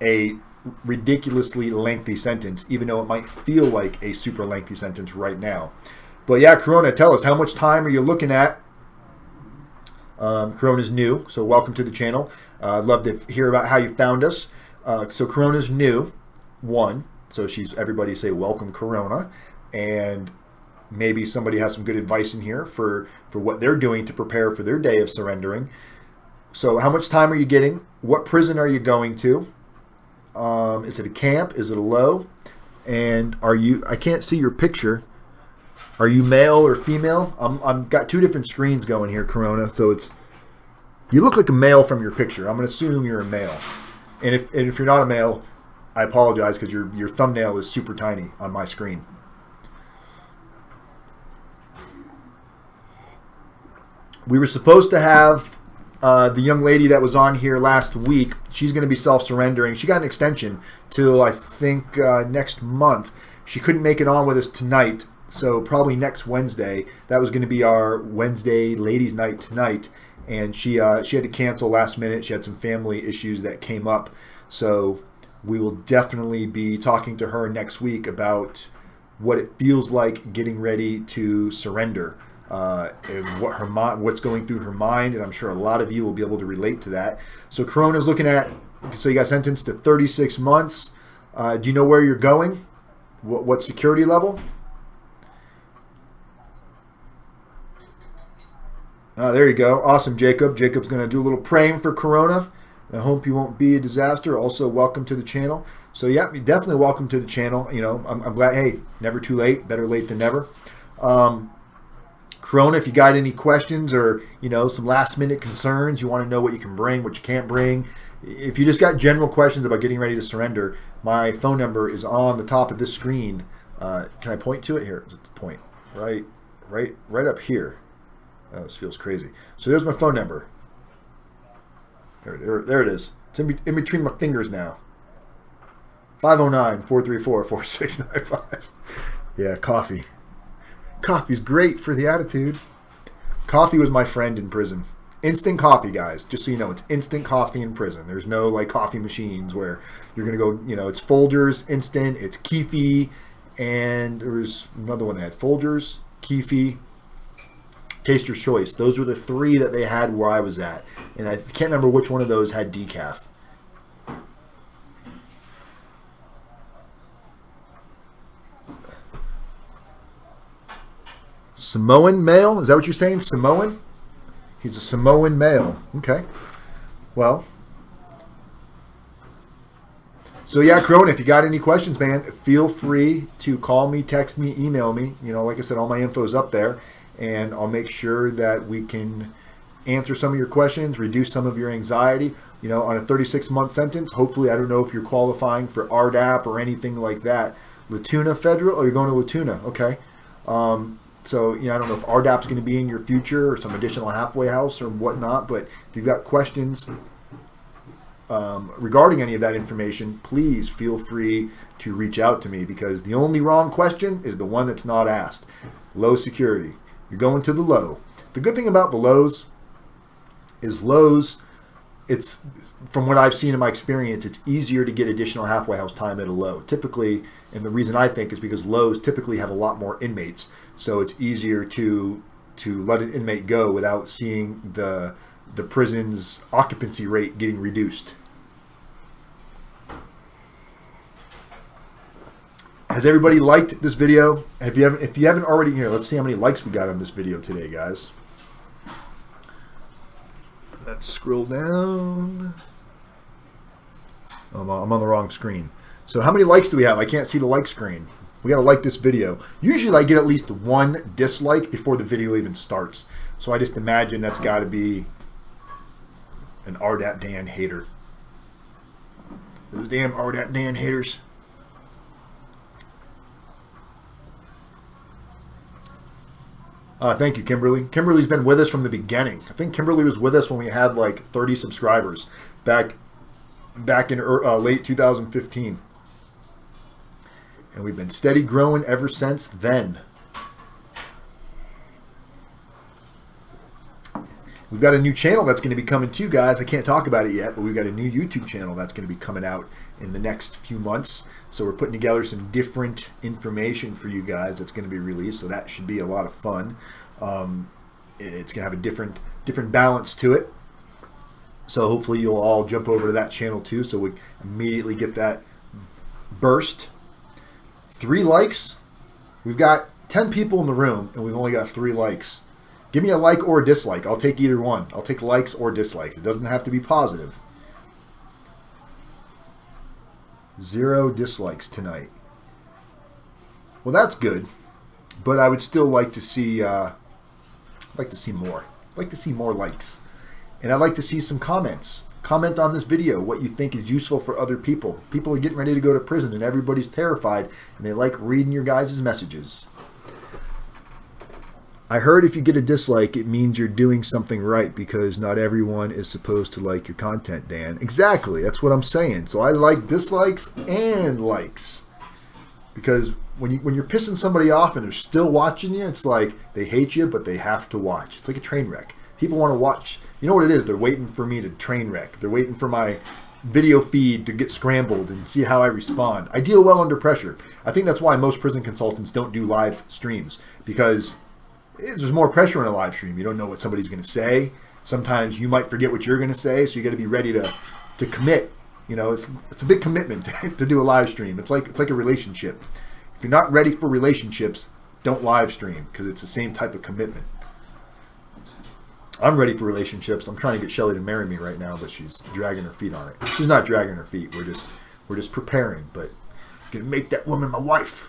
a ridiculously lengthy sentence, even though it might feel like a super lengthy sentence right now. But yeah, Corona, tell us, how much time are you looking at? Corona's new, so welcome to the channel. I'd love to hear about how you found us. So Corona's new, one. So everybody say welcome, Corona. And maybe somebody has some good advice in here for what they're doing to prepare for their day of surrendering. So how much time are you getting? What prison are you going to? Is it a camp? Is it a low? And I can't see your picture. Are you male or female? I've got two different screens going here, Corona. So you look like a male from your picture. I'm going to assume you're a male. And if you're not a male, I apologize because your thumbnail is super tiny on my screen. We were supposed to have the young lady that was on here last week. She's going to be self-surrendering. She got an extension till, I think, next month. She couldn't make it on with us tonight. So probably next Wednesday. That was going to be our Wednesday ladies' night tonight, and she had to cancel last minute. She had some family issues that came up, so we will definitely be talking to her next week about what it feels like getting ready to surrender, and what's going through her mind, and I'm sure a lot of you will be able to relate to that. So Corona's looking at, so you got sentenced to 36 months. Do you know where you're going? What security level? There you go. Awesome, Jacob. Jacob's going to do a little praying for Corona. I hope you won't be a disaster. Also, welcome to the channel. So, yeah, definitely welcome to the channel. You know, I'm glad. Hey, never too late. Better late than never. Corona, if you got any questions or, some last-minute concerns, you want to know what you can bring, what you can't bring. If you just got general questions about getting ready to surrender, my phone number is on the top of this screen. Can I point to it? Here, is it the point? Right up here. Oh, this feels crazy. So there's my phone number. There it is. It's in between my fingers now. 509-434-4695. Yeah, coffee. Coffee's great for the attitude. Coffee was my friend in prison. Instant coffee, guys. Just so you know, it's instant coffee in prison. There's no like coffee machines where you're going to go, it's Folgers, instant, it's Keefy, and there was another one that had Folgers, Keefy, Taster's Choice. Those were the three that they had where I was at. And I can't remember which one of those had decaf. Samoan male? Is that what you're saying? Samoan? He's a Samoan male. Okay. Well. So yeah, Corona, if you got any questions, man, feel free to call me, text me, email me. Like I said, all my info is up there. And I'll make sure that we can answer some of your questions, reduce some of your anxiety. On a 36-month sentence, hopefully, I don't know if you're qualifying for RDAP or anything like that. Latuna Federal? Oh, you're going to Latuna. Okay. So, I don't know if RDAP is going to be in your future or some additional halfway house or whatnot. But if you've got questions regarding any of that information, please feel free to reach out to me, because the only wrong question is the one that's not asked. Low security. You're going to the low. The good thing about the lows is it's, from what I've seen in my experience, it's easier to get additional halfway house time at a low. Typically, and the reason I think is because lows typically have a lot more inmates. So it's easier to let an inmate go without seeing the prison's occupancy rate getting reduced. Has everybody liked this video? If you haven't already, here, let's see how many likes we got on this video today, guys. Let's scroll down. I'm on the wrong screen. So how many likes do we have? I can't see the like screen. We got to like this video. Usually I get at least one dislike before the video even starts. So I just imagine that's got to be an RDAPdan hater. Those damn RDAPdan haters. Thank you, Kimberly. Kimberly's been with us from the beginning. I think Kimberly was with us when we had like 30 subscribers back in late 2015. And we've been steady growing ever since then. We've got a new channel that's going to be coming too, guys. I can't talk about it yet, but we've got a new YouTube channel that's going to be coming out in the next few months. So we're putting together some different information for you guys that's going to be released. So that should be a lot of fun. It's going to have a different balance to it. So hopefully you'll all jump over to that channel too, so we immediately get that burst. 3 likes. We've got 10 people in the room, and we've only got 3 likes. Give me a like or a dislike. I'll take either one. I'll take likes or dislikes. It doesn't have to be positive. 0 dislikes tonight. Well, that's good, but I would still like to see more. I'd like to see more likes. And I'd like to see some comments. Comment on this video what you think is useful for other people. People are getting ready to go to prison and everybody's terrified and they like reading your guys' messages. I heard if you get a dislike, it means you're doing something right because not everyone is supposed to like your content, Dan. Exactly. That's what I'm saying. So I like dislikes and likes. Because when you're pissing somebody off and they're still watching you, it's like they hate you, but they have to watch. It's like a train wreck. People want to watch. You know what it is? They're waiting for me to train wreck. They're waiting for my video feed to get scrambled and see how I respond. I deal well under pressure. I think that's why most prison consultants don't do live streams, because there's more pressure in a live stream. You don't know what somebody's going to say. Sometimes you might forget what you're going to say, so you got to be ready to commit. You know, it's a big commitment to do a live stream. It's like a relationship. If you're not ready for relationships, don't live stream, because it's the same type of commitment. I'm ready for relationships. I'm trying to get Shelly to marry me right now, but she's dragging her feet on it. She's not dragging her feet. We're just preparing, but I'm gonna make that woman my wife.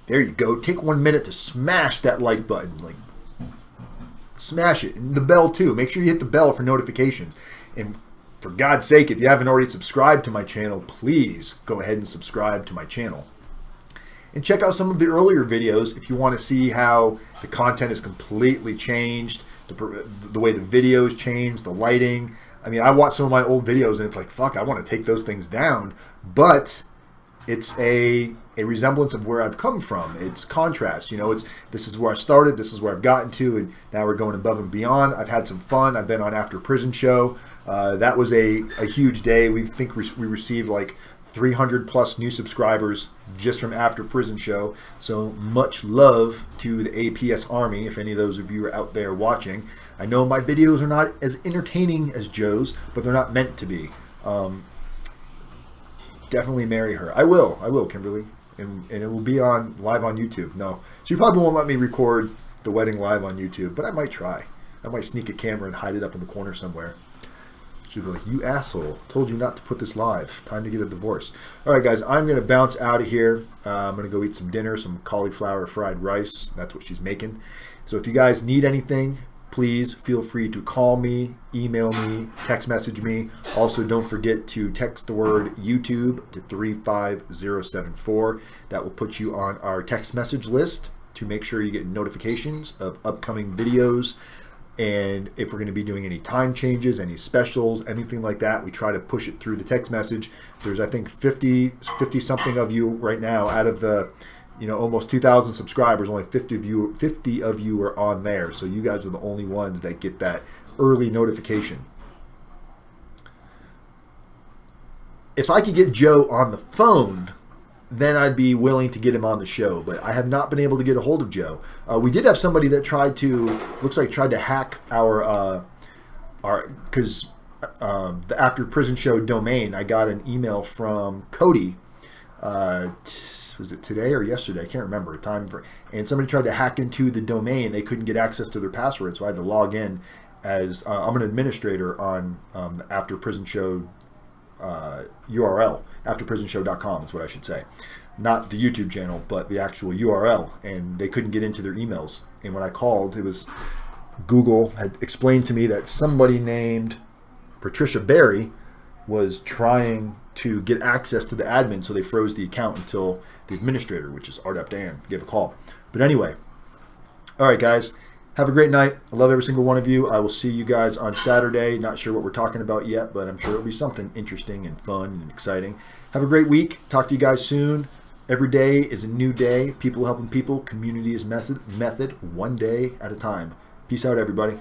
There you go. Take 1 minute to smash that like button. Like, smash it. And the bell too. Make sure you hit the bell for notifications. And for God's sake, if you haven't already subscribed to my channel, please go ahead and subscribe to my channel. And check out some of the earlier videos if you want to see how the content is completely changed, the way the videos changed, the lighting. I mean, I watched some of my old videos and it's like, fuck, I want to take those things down. But it's a resemblance of where I've come from. It's contrast. You know, this is where I started, this is where I've gotten to, and now we're going above and beyond. I've had some fun. I've been on After Prison Show. That was a huge day. We think we received like 300 plus new subscribers just from After Prison Show. So much love to the APS Army, if any of those of you are out there watching. I know my videos are not as entertaining as Joe's, but they're not meant to be. Definitely marry her. I will, Kimberly. And it will be live on YouTube. No, she probably won't let me record the wedding live on YouTube, but I might try. I might sneak a camera and hide it up in the corner somewhere. She'd be like, you asshole, told you not to put this live. Time to get a divorce. All right, guys, I'm going to bounce out of here. I'm going to go eat some dinner, some cauliflower fried rice. That's what she's making. So if you guys need anything, please feel free to call me, email me, text message me. Also, don't forget to text the word YouTube to 35074. That will put you on our text message list to make sure you get notifications of upcoming videos. And if we're going to be doing any time changes, any specials, anything like that, we try to push it through the text message. There's, I think, 50 something of you right now out of the, almost 2,000 subscribers. Only 50 of you are on there. So you guys are the only ones that get that early notification. If I could get Joe on the phone, then I'd be willing to get him on the show. But I have not been able to get a hold of Joe. We did have somebody that tried to hack because the After Prison Show domain. I got an email from Cody. Was it today or yesterday? I can't remember. And somebody tried to hack into the domain. They couldn't get access to their password, so I had to log in as I'm an administrator on the After Prison Show URL. AfterPrisonShow.com is what I should say. Not the YouTube channel, but the actual URL. And they couldn't get into their emails. And when I called, it was Google had explained to me that somebody named Patricia Berry was trying to get access to the admin, so they froze the account until the administrator, which is rdapdan, gave a call. But anyway, all right, guys, have a great night. I love every single one of you. I will see you guys on Saturday. Not sure what we're talking about yet, but I'm sure it'll be something interesting and fun and exciting. Have a great week. Talk to you guys soon. Every day is a new day. People helping people. Community is method. One day at a time. Peace out, everybody.